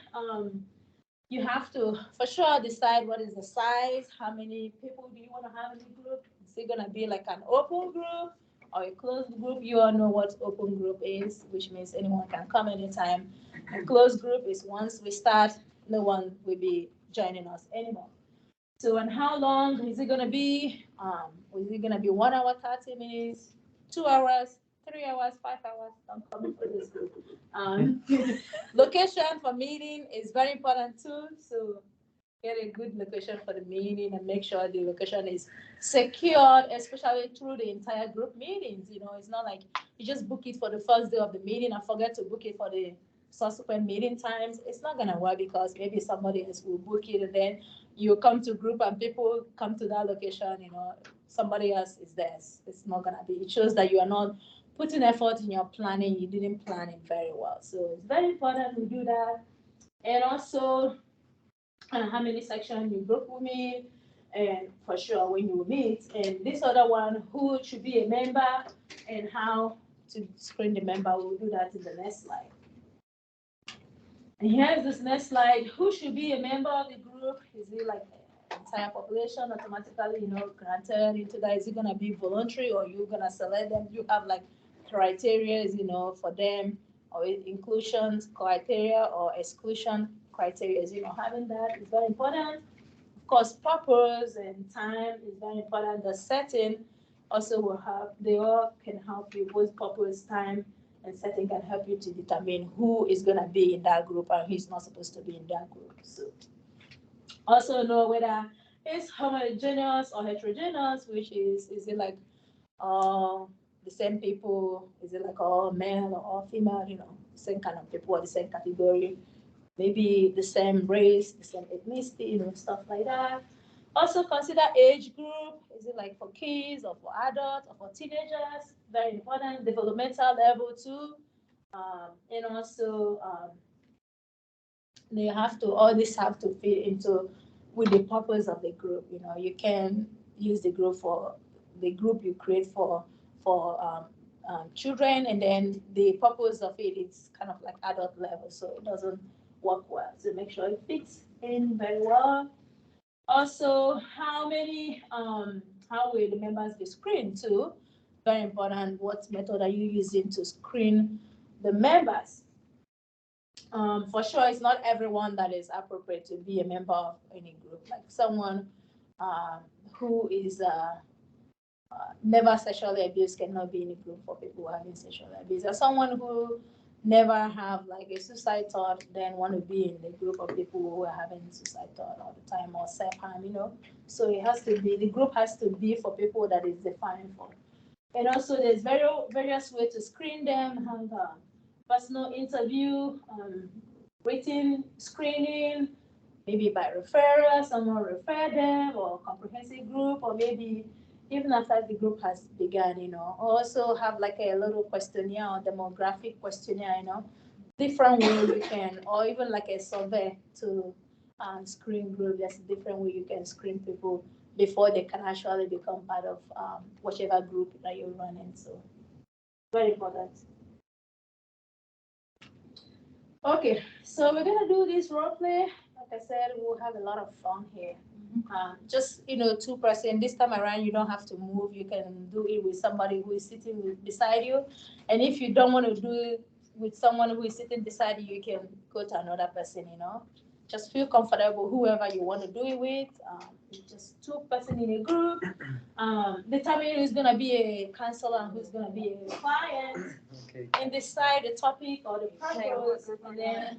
You have to, for sure, decide what is the size, how many people do you want to have in the group. Is it going to be like an open group or a closed group? You all know what open group is, which means anyone can come anytime. A closed group is once we start, no one will be joining us anymore. So, and how long is it going to be? Is it going to be 1 hour, 30 minutes, 2 hours, 3 hours, 5 hours? Don't come for this group. Location for meeting is very important too. So get a good location for the meeting and make sure the location is secured, especially through the entire group meetings. It's not like you just book it for the first day of the meeting and forget to book it for the subsequent meeting times. It's not gonna work because maybe somebody else will book it and then you come to group and people come to that location, somebody else is there. It's not gonna be. It shows that you are not putting effort in your planning. You didn't plan it very well. So it's very important we do that. And also how many sections your group will meet, and for sure when you meet. And this other one, who should be a member and how to screen the member. We'll do that in the next slide. And here's this next slide. Who should be a member of the group? Is it like the entire population automatically, granted into that? Is it gonna be voluntary or you gonna select them? You have like criteria, for them, or inclusion criteria or exclusion criteria. Having that is very important. Of course, purpose and time is very important. The setting also they all can help you. Both purpose, time, and setting can help you to determine who is going to be in that group and who's not supposed to be in that group. So also know whether it's homogeneous or heterogeneous, which is it like all the same people? Is it like all male or all female? Same kind of people or the same category. Maybe the same race, the same ethnicity, stuff like that. Also consider age group. Is it like for kids or for adults or for teenagers? Very important. Developmental level too. And also all this have to fit into with the purpose of the group. You can use the group you create for children, and then the purpose of it is kind of like adult level, so it doesn't work well. So make sure it fits in very well. Also, how will the members be screened too? Very important. What method are you using to screen the members? For sure, it's not everyone that is appropriate to be a member of any group. Like someone who is never sexually abused cannot be in a group for people who are having sexual abuse. Or someone who never have like a suicide thought, then want to be in the group of people who are having suicide thought all the time or self-harm, So the group has to be for people that is defined for. And also there's various ways to screen them, and personal interview, written screening, maybe by referral, someone refer them, or comprehensive group, or maybe even after the group has begun, also have like a little questionnaire or demographic questionnaire, different ways you can, or even like a survey to screen group. There's a different way you can screen people before they can actually become part of whichever group that you're running. So very important. Okay, so we're gonna do this role play. Like I said, we'll have a lot of fun here. Just 2%. This time around, you don't have to move. You can do it with somebody who is sitting beside you, and if you don't want to do it with someone who is sitting beside you, you can go to another person. Just feel comfortable, whoever you want to do it with. Just 2% in a group. Determine who's going to be a counselor and who's going to be a client. Okay. And decide the topic or the purpose. And then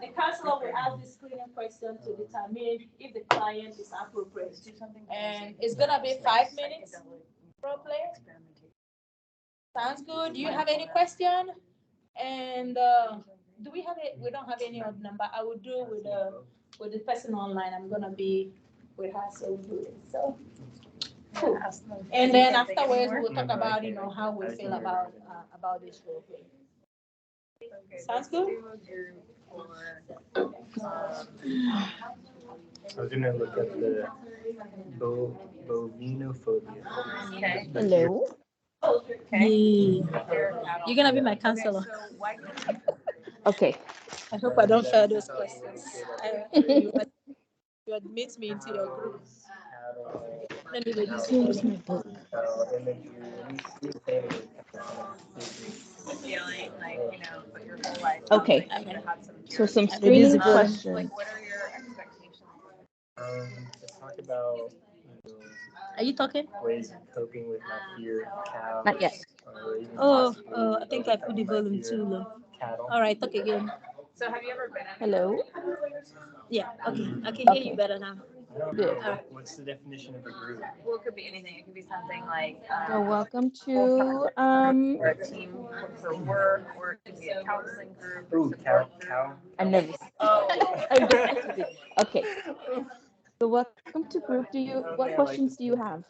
the counselor will ask the screening question to determine if the client is appropriate. And it's going to be 5 minutes role play. Sounds good. Do you have any question? And do we have it? We don't have any other number. I will do with the person online. I'm gonna be with her, so we'll do it. So cool. And then afterwards, we'll talk about how we feel about this role play. Sounds good. I was gonna look at the bovinophobia. Okay. Hello. Okay. You're gonna be my counselor. Okay. I hope I don't fail those questions. You admit me into your group. Let me read this. Here's my book. Okay. So some screening questions. What are your expectations? Let's talk about. Are you talking? Ways of coping with my fear of cows. Not yet. I think I put the volume too low. Cattle. All right, talk again. So have you ever been? Hello. Yeah, okay. I can hear you better now. Good. What's the definition of a group? Well, it could be anything. It could be something like. So welcome to Or a team for work, or it could be a counseling group. Ooh, cow. I'm nervous. Oh. Okay. So welcome to group. What questions do you have?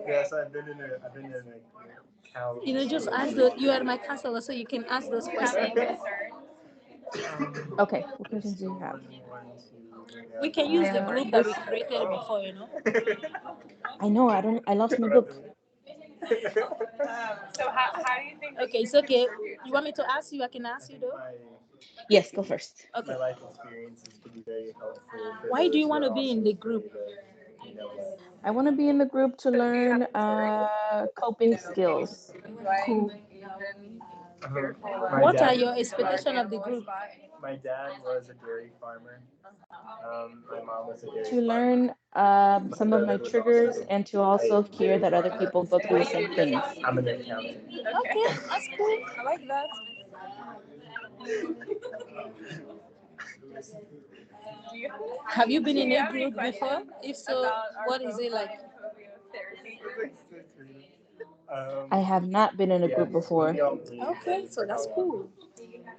Yes, I've been in a cow. Just ask you are my counselor, so you can ask those questions. Okay. What questions do you have? We can use the group that we created before, I know. I lost my book. So how do you think? Okay, it's okay. You want me to ask you? I can ask you though. Yes, go first. My Okay. life experiences could be very helpful. For Why do those you who want to are be in also the group? you know, I want to be in the group to learn coping skills. Cool. My What are dad- your expectations of the group? My dad was a dairy farmer. My mom was a dairy To farmer. learn some of my brother was triggers also and to also a hear dairy that other farmer. people go through the same things. I'm an accountant. Okay, that's cool. I like that. Have you been in a group before? If so, what is it like? I have not been in a group before. Okay, so that's cool.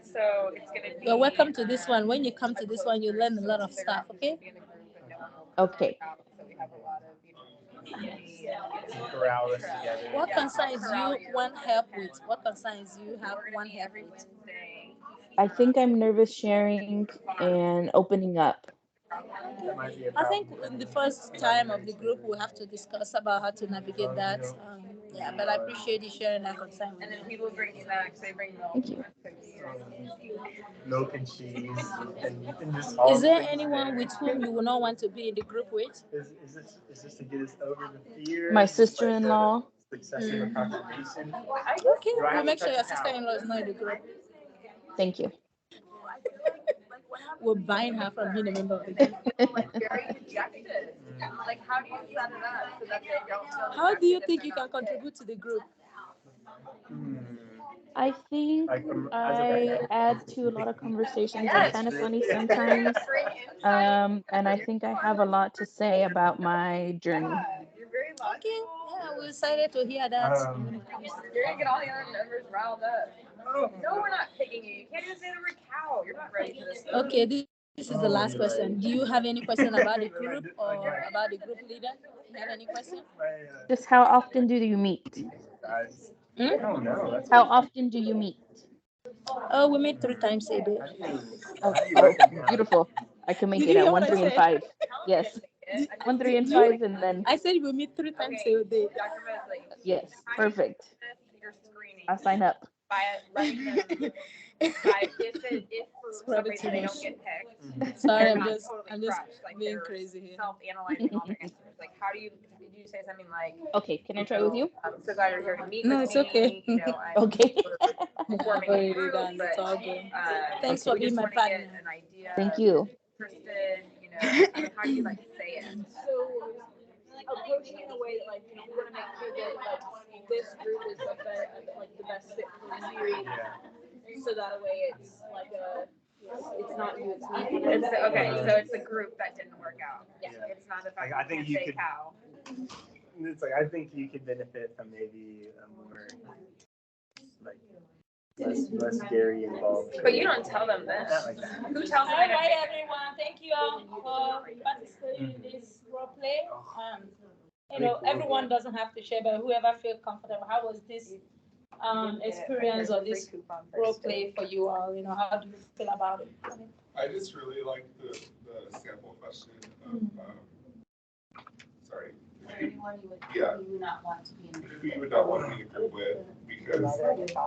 So it's gonna be. You're welcome to this one. When you come to this one, you learn a lot of stuff, okay? Okay. Corral us together. What concerns you want help with? What concerns you have one help with? I think I'm nervous sharing and opening up. That might be a I think problem. in the first time of the group, we have to discuss about how to navigate that. Yeah, but I appreciate you sharing that concern. And then people bring snacks, they bring milk. Thank you. Milk and cheese and just Is there anyone with whom you would not want to be in the group with? Is this to get us over the fear? My sister-in-law. Successive approximation. Okay, we'll make sure your sister-in-law is not in the group. Thank you. We'll bind her from being a member of the group. Very dejected. Like, how do you set it up so that they don't feel How do you dejected if think they're you can not contribute to the group? I think Like as a I backup. add to a lot of conversations. Yes. I'm kind of funny sometimes. And I think I have a lot to say about my journey. You're very lucky. Okay, yeah, we're excited to hear that. You're gonna get all the other members riled up. No, we're not picking you. You can't even say the word cow. You're not ready for this. Okay, this is the last question. Do you have any question about the group or about the group leader? Do you have any question? Just how often do you meet? I don't know. That's How often do you meet? Oh, we meet 3 times a day. Oh, beautiful. I can make Did it you at hear 1, what I 3, and said? 5. Yes. 1, 3, and 5, and then I said we meet 3 times a day. Dr. Mesley, yes, perfect. you're screening. I'll sign up. By letting them, if for some probably reason too they much. don't get picked. Sorry, they're I'm not just totally crushed, like being they're crazy here. Self-analyzing all their answers. Like, how do you, did you say something like, Okay, can I try with you? I'm so glad you're here to meet No, with it's me, okay. you know, I'm Okay. I've forming a already group, done. It's but, all good. uh, Thanks we for being just my wanna get partner. an idea Thank of you. interested, you know, how do you like say it? So approaching in a way that like, you know, we want to make sure that like this group is like the best fit for you. So that way it's like it's not you, it's me. Okay, so it's a group that didn't work out. Yeah. It's not the fact Like, I that think you you say could- cow. It's like I think you could benefit from maybe a more like less dairy involved. But you don't tell them this. Not like that. Who tells All them? right, everyone. Thank you all for participating in this role play. You know, everyone doesn't have to share, but whoever feels comfortable. How was this experience or this role play for you all? You know, how do you feel about it? I just really like the sample question of, sorry. Or anyone you would, Yeah. you would not want to be in. Who you would not want to be in a group with, because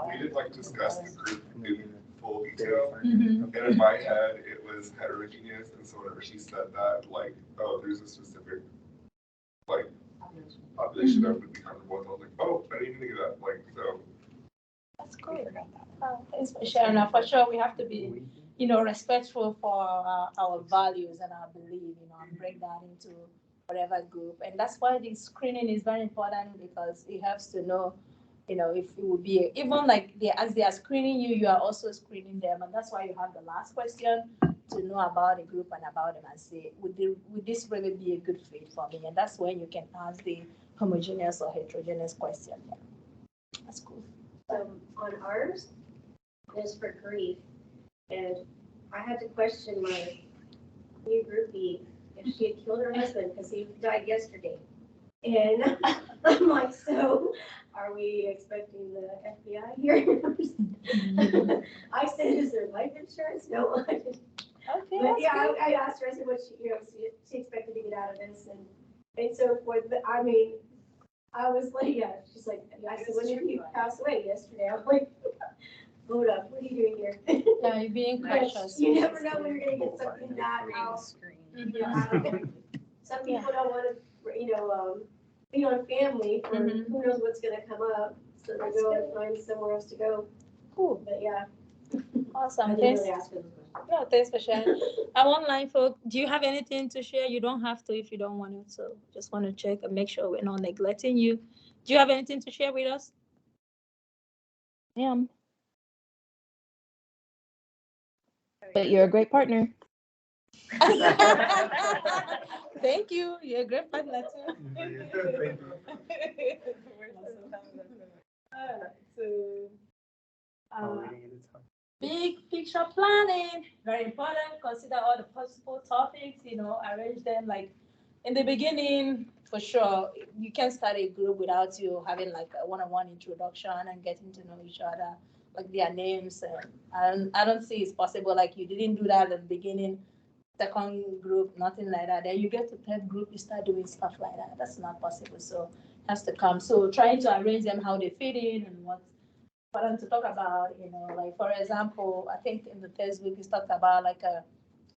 we didn't like discuss the group in full detail. And in my head, it was heterogeneous, and so whenever she said that, like, oh, there's a specific, like, population that would be comfortable with, I was like, oh, I didn't even think of that, like, so. That's great. Thanks for sharing. Now, for sure, we have to be, you know, respectful for our values and our belief, you know, and bring that into whatever group. And that's why the screening is very important, because it helps to know, you know, if it would be, even like as they are screening you, you are also screening them. And that's why you have the last question to know about the group and about them and say, would this really be a good fit for me? And that's when you can ask the homogeneous or heterogeneous question. Yeah. That's cool. On ours, is for grief, and I had to question my new groupie if she had killed her husband because he died yesterday. And I'm like, so are we expecting the FBI here? I said, is there life insurance? No. Okay. But yeah, I asked her, I said, what she expected to get out of this, and so forth. But I mean, I was like, yeah, she's like, I said, when did he pass away? Yesterday. I'm like, hold up, what are you doing here? Yeah, you're being But cautious. you never know when you're gonna get something that Green out, screen. you know, out of it. Some people don't wanna, be on family for Mhm. who knows what's gonna come up, so they go and find somewhere else to go. Cool. But yeah. Awesome. I didn't Thanks. really ask for those questions. Yeah, thanks for sharing. I online folk, do you have anything to share? You don't have to if you don't want to. So just want to check and make sure we're not neglecting you. Do you have anything to share with us? Ma'am. But you're a great partner. Thank you. You're a great partner too. Thank you. So, Oh, we didn't get a time. big picture planning, very important. Consider all the possible topics, arrange them like in the beginning, for sure. You can't start a group without you having like a one-on-one introduction and getting to know each other, like their names. And I don't see it's possible, like you didn't do that at the beginning, second group, nothing like that. Then you get to third group, you start doing stuff like that. That's not possible. So it has to come. So trying to arrange them how they fit in and what's important to talk about, like for example, I think in the first week we talked about like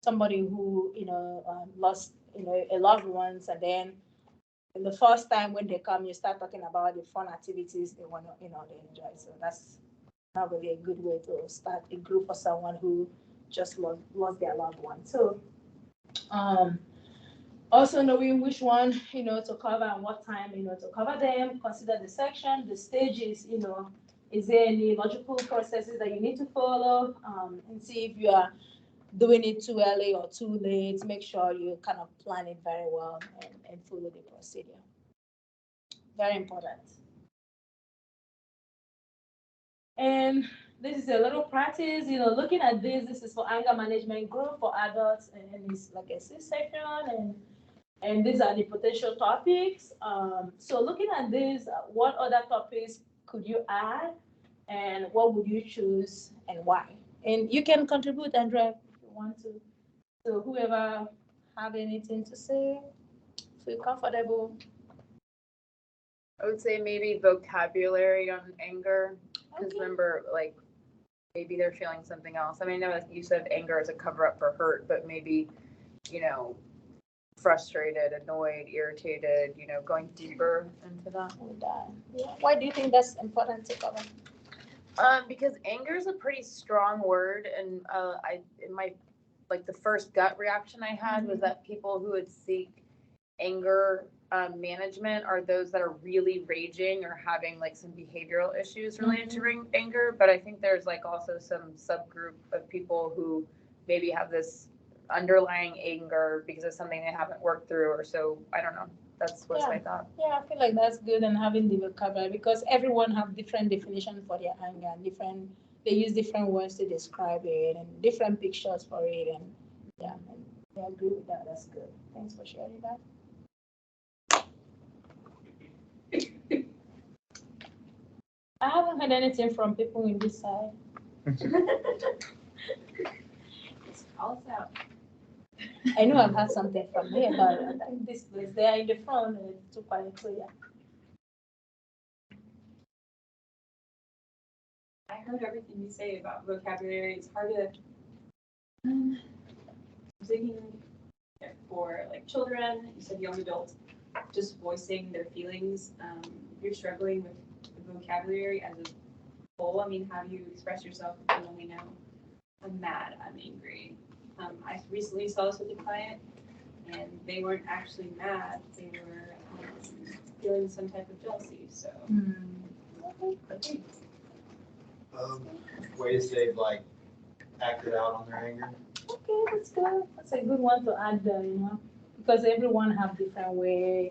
somebody who, lost, a loved ones, and then in the first time when they come, you start talking about the fun activities they want to, they enjoy. So that's not really a good way to start a group for someone who just lost their loved one. So also knowing which one, to cover and what time, to cover them, consider the section, the stages, is there any logical processes that you need to follow, and see if you are doing it too early or too late. Make sure you kind of plan it very well and follow the procedure. Very important. And this is a little practice, looking at this is for anger management group for adults, and it's like a C-section, and these are the potential topics. So looking at this, what other topics could you add, and what would you choose and why? And you can contribute, Andrea, if you want to. So whoever have anything to say, feel comfortable. I would say maybe vocabulary on anger, because Okay. remember, like, maybe they're feeling something else. I mean, I know like you said anger is a cover up for hurt, but maybe, frustrated, annoyed, irritated, going deeper into that. Why do you think that's important to cover? Because anger is a pretty strong word, and the first gut reaction I had was that people who would seek anger management are those that are really raging or having like some behavioral issues related to anger. But I think there's like also some subgroup of people who maybe have this underlying anger because of something they haven't worked through, or so I don't know. That's what I thought. Yeah, I feel like that's good, and having the vocabulary, because everyone have different definitions for their anger, and they use different words to describe it and different pictures for it, and I agree with that. That's good. Thanks for sharing that. I haven't heard anything from people in this side. Call us out. I know I've had something from here, but I think this place, they are in the front and it's too quiet, so yeah. I heard everything you say about vocabulary. It's hard to digging for like children. You said young adults, just voicing their feelings. If you're struggling with the vocabulary as a whole, I mean, how do you express yourself if you only know I'm mad, I'm angry? I recently saw this with a client, and they weren't actually mad. They were feeling some type of jealousy. So. Ways they've like acted out on their anger. Okay, that's good. That's a good one to add there, because everyone have different way.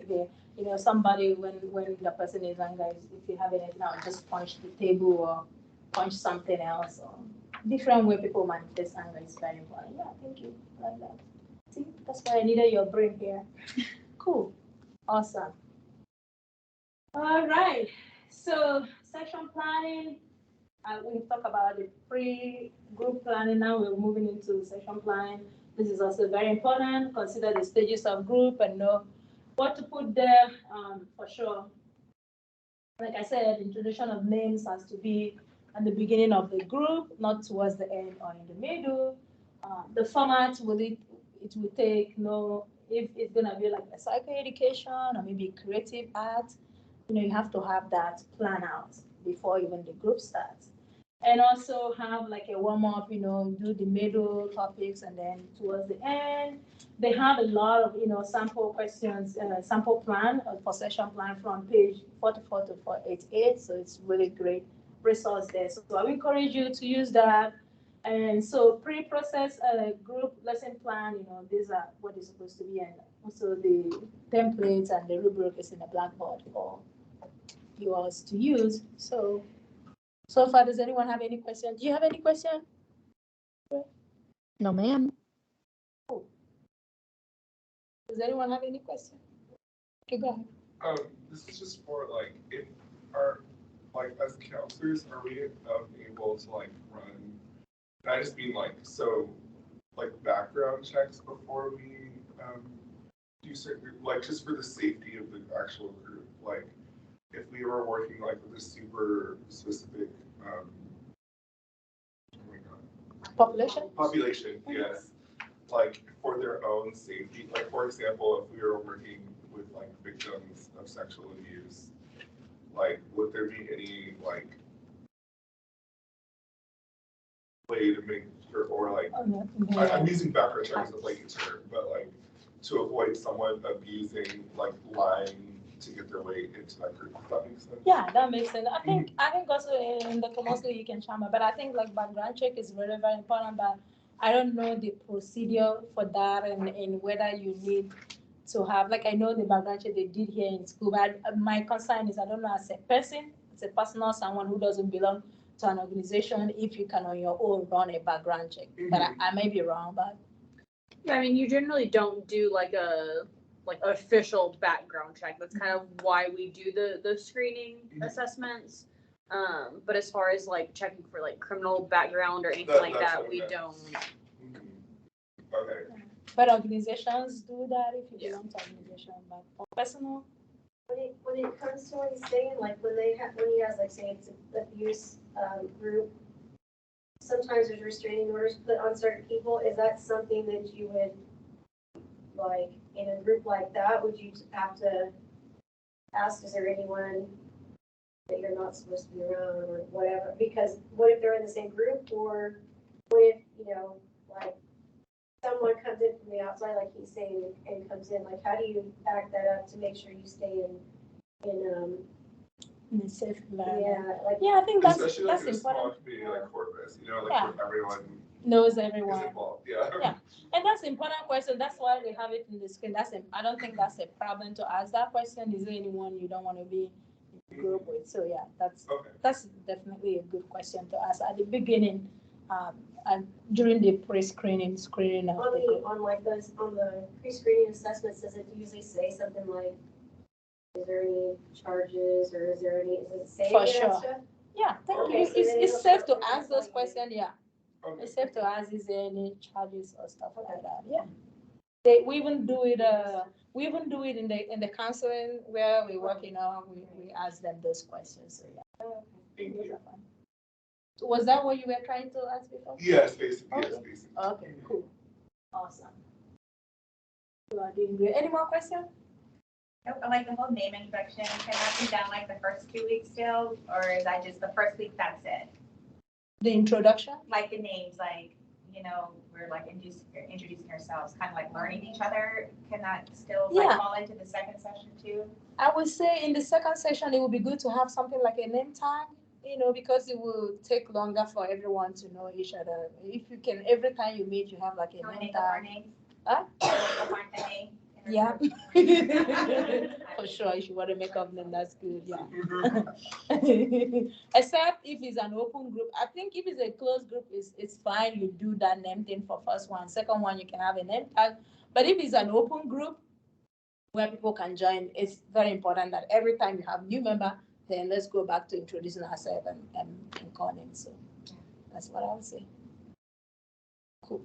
Somebody when the person is angry, if you have anything, I'll just punch the table or punch something else. Or different way people manifest anger is very important. Yeah, thank you. I like that. See, that's why I needed your brain here. Cool. Awesome. All right. So section planning. We talk about the pre-group planning. Now we're moving into section planning. This is also very important. Consider the stages of group and know what to put there, for sure. Like I said, introduction of names has to be at the beginning of the group, not towards the end or in the middle. The format it will take if it's gonna be like a psychoeducation or maybe creative art, you have to have that plan out before even the group starts. And also have like a warm-up, do the middle topics, and then towards the end, they have a lot of, sample questions, sample plan, a possession plan from page 44 to 488. So it's really great resource there. So I encourage you to use that. And so pre-process group lesson plan, these are what is supposed to be, and also the templates and the rubric is in the Blackboard for yours to use. So far, does anyone have any question? Do you have any question? No, ma'am. Does anyone have any question? Okay, go ahead. This is just for as counselors, are we able to run? And I just mean background checks before we do certain, just for the safety of the actual group, if we were working with a super specific population, yes, for their own safety. For example, if we were working with victims of sexual abuse, would there be any way to make sure, or I'm using background checks as a term, but to avoid someone abusing, lying to get their way into that group. Does that make sense? Yeah, that makes sense. I think also in the commercial you can chama, but I think background check is very, very important, but I don't know the procedure for that and whether you need to have, I know the background check they did here in school, but my concern is I don't know as a person, as a personal, someone who doesn't belong to an organization, if you can on your own run a background check. But I may be wrong, but. I mean, you generally don't do a official background check. That's kind of why we do the screening assessments. But as far as checking for criminal background or anything like that, we don't. Okay. But organizations do that if you belong to organization, but for personal. When it comes to what he's saying, when you guys say it's an abuse group, sometimes there's restraining orders put on certain people. Is that something that you would in a group like that? Would you have to ask, is there anyone that you're not supposed to be around or whatever? Because what if they're in the same group, or what if someone comes in from the outside, like he's saying, and comes in? How do you back that up to make sure you stay in a safe environment? Yeah, I think that's especially that's in a small important. community like Corpus, Yeah. where everyone Knows is everyone. involved. Yeah. Yeah, and that's an important question. That's why we have it in the screen. I don't think that's a problem to ask that question. Is there anyone you don't want to be in a group with? So yeah, that's definitely a good question to ask at the beginning, and during the pre-screening of the group. On the pre-screening assessments, does it usually say something like, is there any charges, or is it say For any of that sure. stuff? Yeah, thank you. It's safe to ask those questions. Yeah. It's safe to ask, is there any charges or stuff like that? Yeah. We even do it. We even do it in the counseling where we work. We ask them those questions. So yeah. Thank you. So was that what you were trying to ask before? Yes, basically. Okay. Yes, basically. Okay. Cool. Awesome. You are doing great. Any more questions? Nope, I like the whole name introduction. Can that be done the first 2 weeks still, or is that just the first week, that's it? The introduction? The names, we're introducing ourselves, kind of learning each other. Can that still fall into the second session too? I would say in the second session, it would be good to have something like a name tag, because it will take longer for everyone to know each other. If you can, every time you meet, you have a name tag. Huh? Yeah. For sure, if you want to make up name, that's good. Yeah. Except if it's an open group. I think if it's a closed group, it's fine. You do that name thing for first one. Second one, you can have a name tag. But if it's an open group where people can join, it's very important that every time you have new member, then let's go back to introducing ourselves and calling. So that's what I would say. Cool.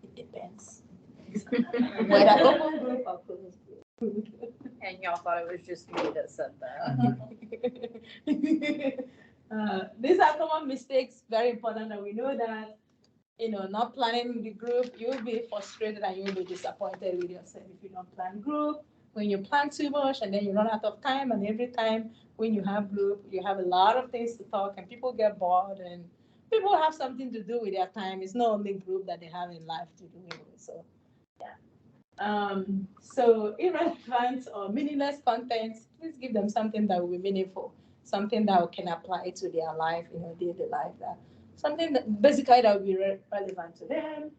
It depends. Whether open group or closed group. And y'all thought it was just me that said that. These are common mistakes, very important, and we know that, not planning the group, you'll be frustrated and you'll be disappointed with yourself if you don't plan group. When you plan too much and then you run out of time, and every time when you have group, you have a lot of things to talk and people get bored and people have something to do with their time. It's not only group that they have in life to do anyway. So so irrelevant or meaningless content, please give them something that will be meaningful, something that can apply to their life, daily life, that something that basically that will be relevant to them.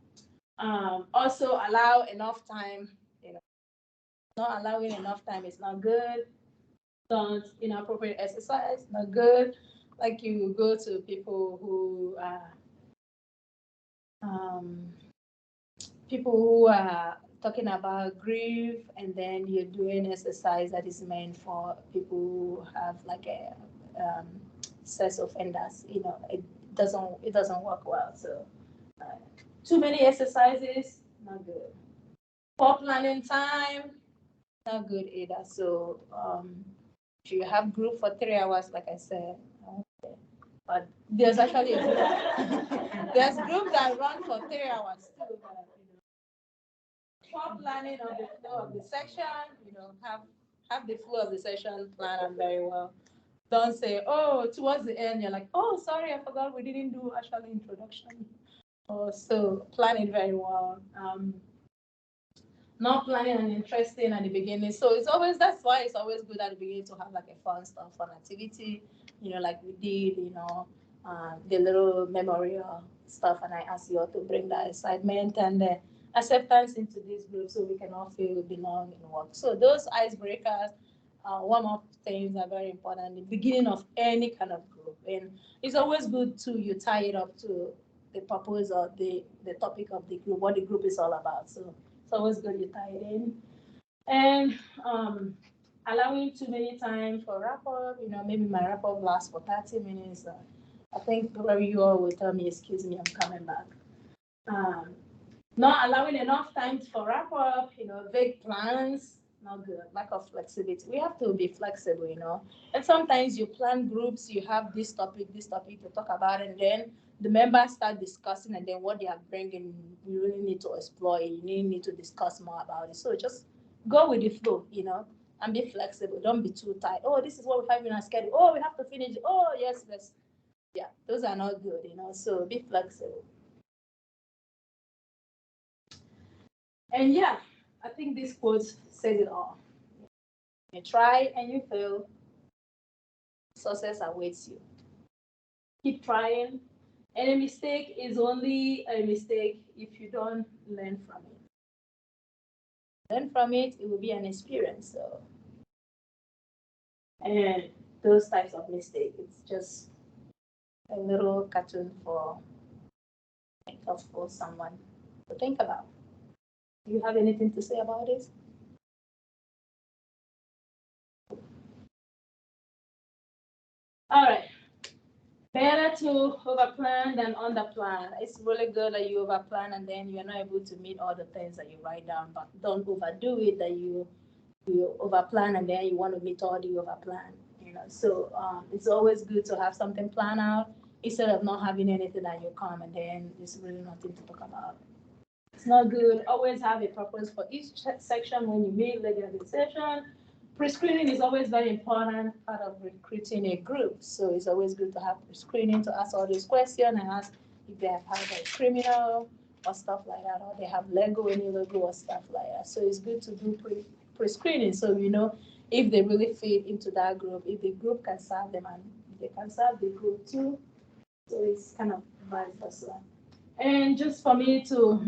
Also allow enough time, not allowing enough time is not good. Don't inappropriate exercise, not good. Like you go to people who are talking about grief, and then you're doing exercise that is meant for people who have like a sex offenders. It doesn't work well. So too many exercises, not good. Poor planning time, not good either. So if you have group for 3 hours, like I said, okay. But there's actually a group. There's group that run for 3 hours too. Poor planning of the flow of the section, have the flow of the session planned very well. Don't say, oh, towards the end, you're like, oh, sorry, I forgot we didn't do actually introduction. So plan it very well. Not planning and interesting at the beginning. So that's why it's always good at the beginning to have like a fun activity, like we did, the little memorial stuff. And I asked you all to bring that excitement and acceptance into this group so we can all feel we belong in work. So those icebreakers, warm-up things are very important in the beginning of any kind of group. And it's always good to you tie it up to the purpose or the topic of the group, what the group is all about. So it's always good you tie it in. And allowing too many time for wrap-up, maybe my wrap-up lasts for 30 minutes. I think probably you all will tell me, excuse me, I'm coming back. Not allowing enough time for wrap-up, vague plans, not good. Lack of flexibility. We have to be flexible, And sometimes you plan groups, you have this topic to talk about, and then the members start discussing, and then what they are bringing, you really need to explore it. You really need to discuss more about it. So just go with the flow, and be flexible. Don't be too tight. Oh, this is what we have in our schedule. Oh, we have to finish. Oh, yes. Yeah, those are not good, So be flexible. And yeah, I think this quote says it all. You try and you fail, success awaits you. Keep trying. And a mistake is only a mistake if you don't learn from it. Learn from it, it will be an experience. So, and those types of mistakes, it's just a little cartoon for someone to think about. Do you have anything to say about this? All right. Better to overplan than underplan. It's really good that you overplan and then you're not able to meet all the things that you write down, but don't overdo it that you overplan and then you want to meet all the overplan. So it's always good to have something planned out instead of not having anything that you come and then there's really nothing to talk about. It's not good. Always have a purpose for each section when you meet regular session. Pre-screening is always very important part of recruiting a group. So it's always good to have pre-screening to ask all these questions and ask if they have had a criminal or stuff like that, or they have any Lego or stuff like that. So it's good to do pre-screening so we know if they really fit into that group, if the group can serve them and they can serve the group too. So it's kind of vice versa. And just for me to,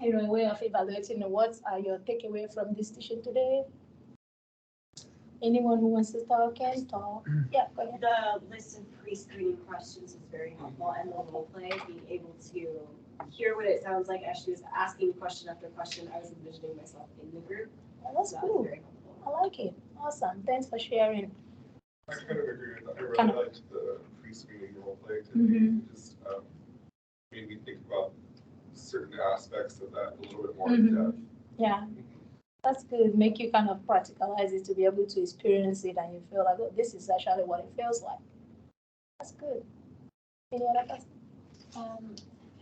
a way of evaluating what are your takeaway from this teaching today? Anyone who wants to talk can talk. Yeah, go ahead. The list of pre-screening questions is very helpful, and the role play, being able to hear what it sounds like as she was asking question after question. I was envisioning myself in the group. Oh, that's cool. Very helpful. I like it. Awesome. Thanks for sharing. I kind of agree with that. I really liked the pre-screening role play. It just made me think about certain aspects of that a little bit more in depth. Yeah. That's good. Make you kind of practicalize it to be able to experience it and you feel like, oh, this is actually what it feels like. That's good. Any other person?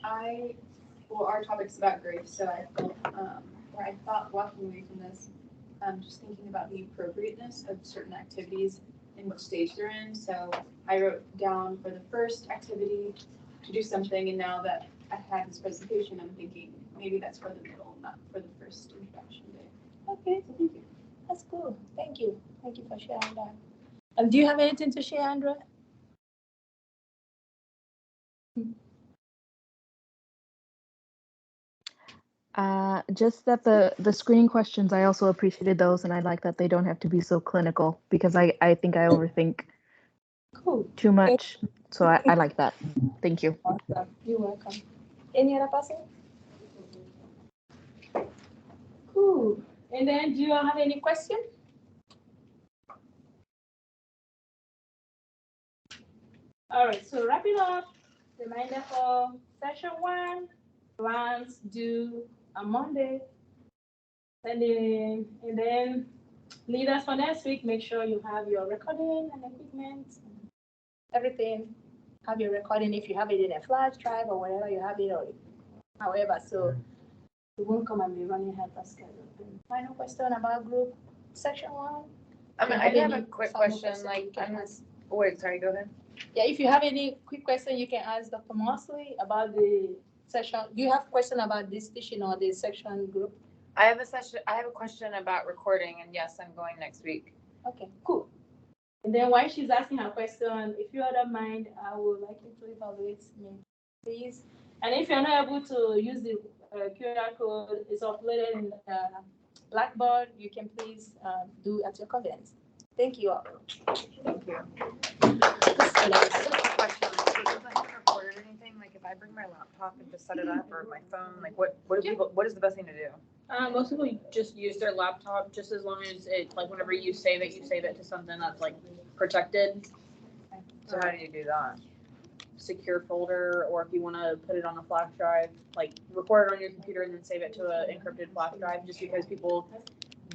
Our topic's about grief, so I felt, where I thought walking away from this, just thinking about the appropriateness of certain activities and what stage they're in. So I wrote down for the first activity to do something, and now that I had this presentation, I'm thinking maybe that's for the middle, not for the first introduction day. Okay, So thank you. that's cool. Thank you. Thank you for sharing that. Do you have anything to share, Andrea? Just that the screening questions, I also appreciated those, and I like that they don't have to be so clinical because I think I overthink Cool. too much. So I like that. Thank you. Awesome. You're welcome. Any other person? Cool. And then, do you all have any question? All right. So wrap it up. Reminder for session 1. Plans due on Monday. And then leaders for next week, make sure you have your recording and equipment, everything. Have your recording if you have it in a flash drive or whatever you have it, or however. So you won't come and be running hyper schedule. Final question about group section 1. I have a quick question. Wait, sorry, go ahead. Yeah, if you have any quick question, you can ask Dr. Mosley about the session. Do you have question about this teaching or the section group? I have a question about recording, and yes, I'm going next week. Okay, cool. And then while she's asking her question, if you don't mind, I would like you to evaluate me, please. And if you're not able to use the QR code, it's uploaded in the Blackboard. You can please do at your convenience. Thank you all. Thank you. Just a question. Since I haven't recorded anything, like if I bring my laptop and just set it up, or my phone, like what is the best thing to do? Most people just use their laptop, just as long as it, like, whenever you save it to something that's like protected. So how do you do that? Secure folder, or if you want to put it on a flash drive, like record it on your computer and then save it to an encrypted flash drive, just because people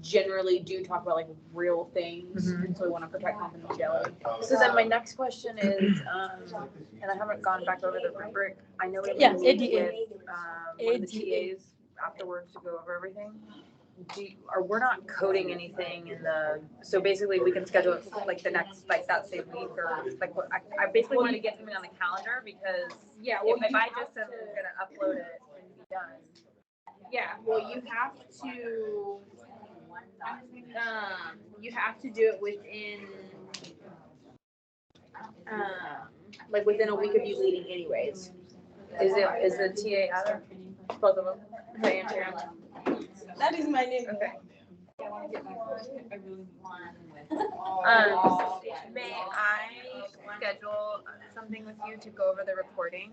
generally do talk about like real things, and so we want to protect confidentiality. So then my next question is, and I haven't gone back over the rubric. I know we Yeah, meet ADA. with one of the TAs afterwards to go over everything. We're not coding anything in the, so basically we can schedule it like the next, like that same week, or like what, I basically want to get something on the calendar, because if I just am gonna upload it and be done. Yeah, well, you have to do it within, like within a week of you leaving anyways. Is the TA other? Both of them. Okay, Andrea. That is my name. Okay. May I schedule something with you to go over the recording?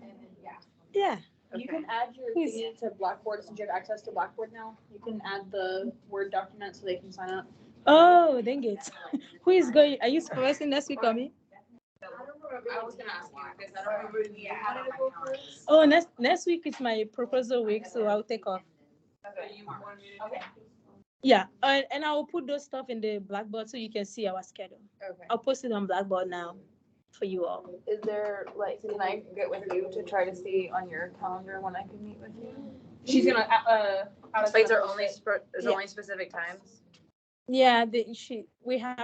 Yeah. You can add your thing to Blackboard, since you have access to Blackboard now. You can add the Word document so they can sign up. Oh, dang it. Who is going? Are you supervising next week or me? I was gonna ask you because I don't remember if you had on my calendar. Oh, next week is my proposal week, so I'll take off. Okay. Okay. Yeah, and I will put those stuff in the Blackboard so you can see our schedule. Okay. I'll post it on Blackboard now for you all. Is there, like, can I get with you to try to see on your calendar when I can meet with you? She's gonna, Is there only, only specific times? Yeah, we have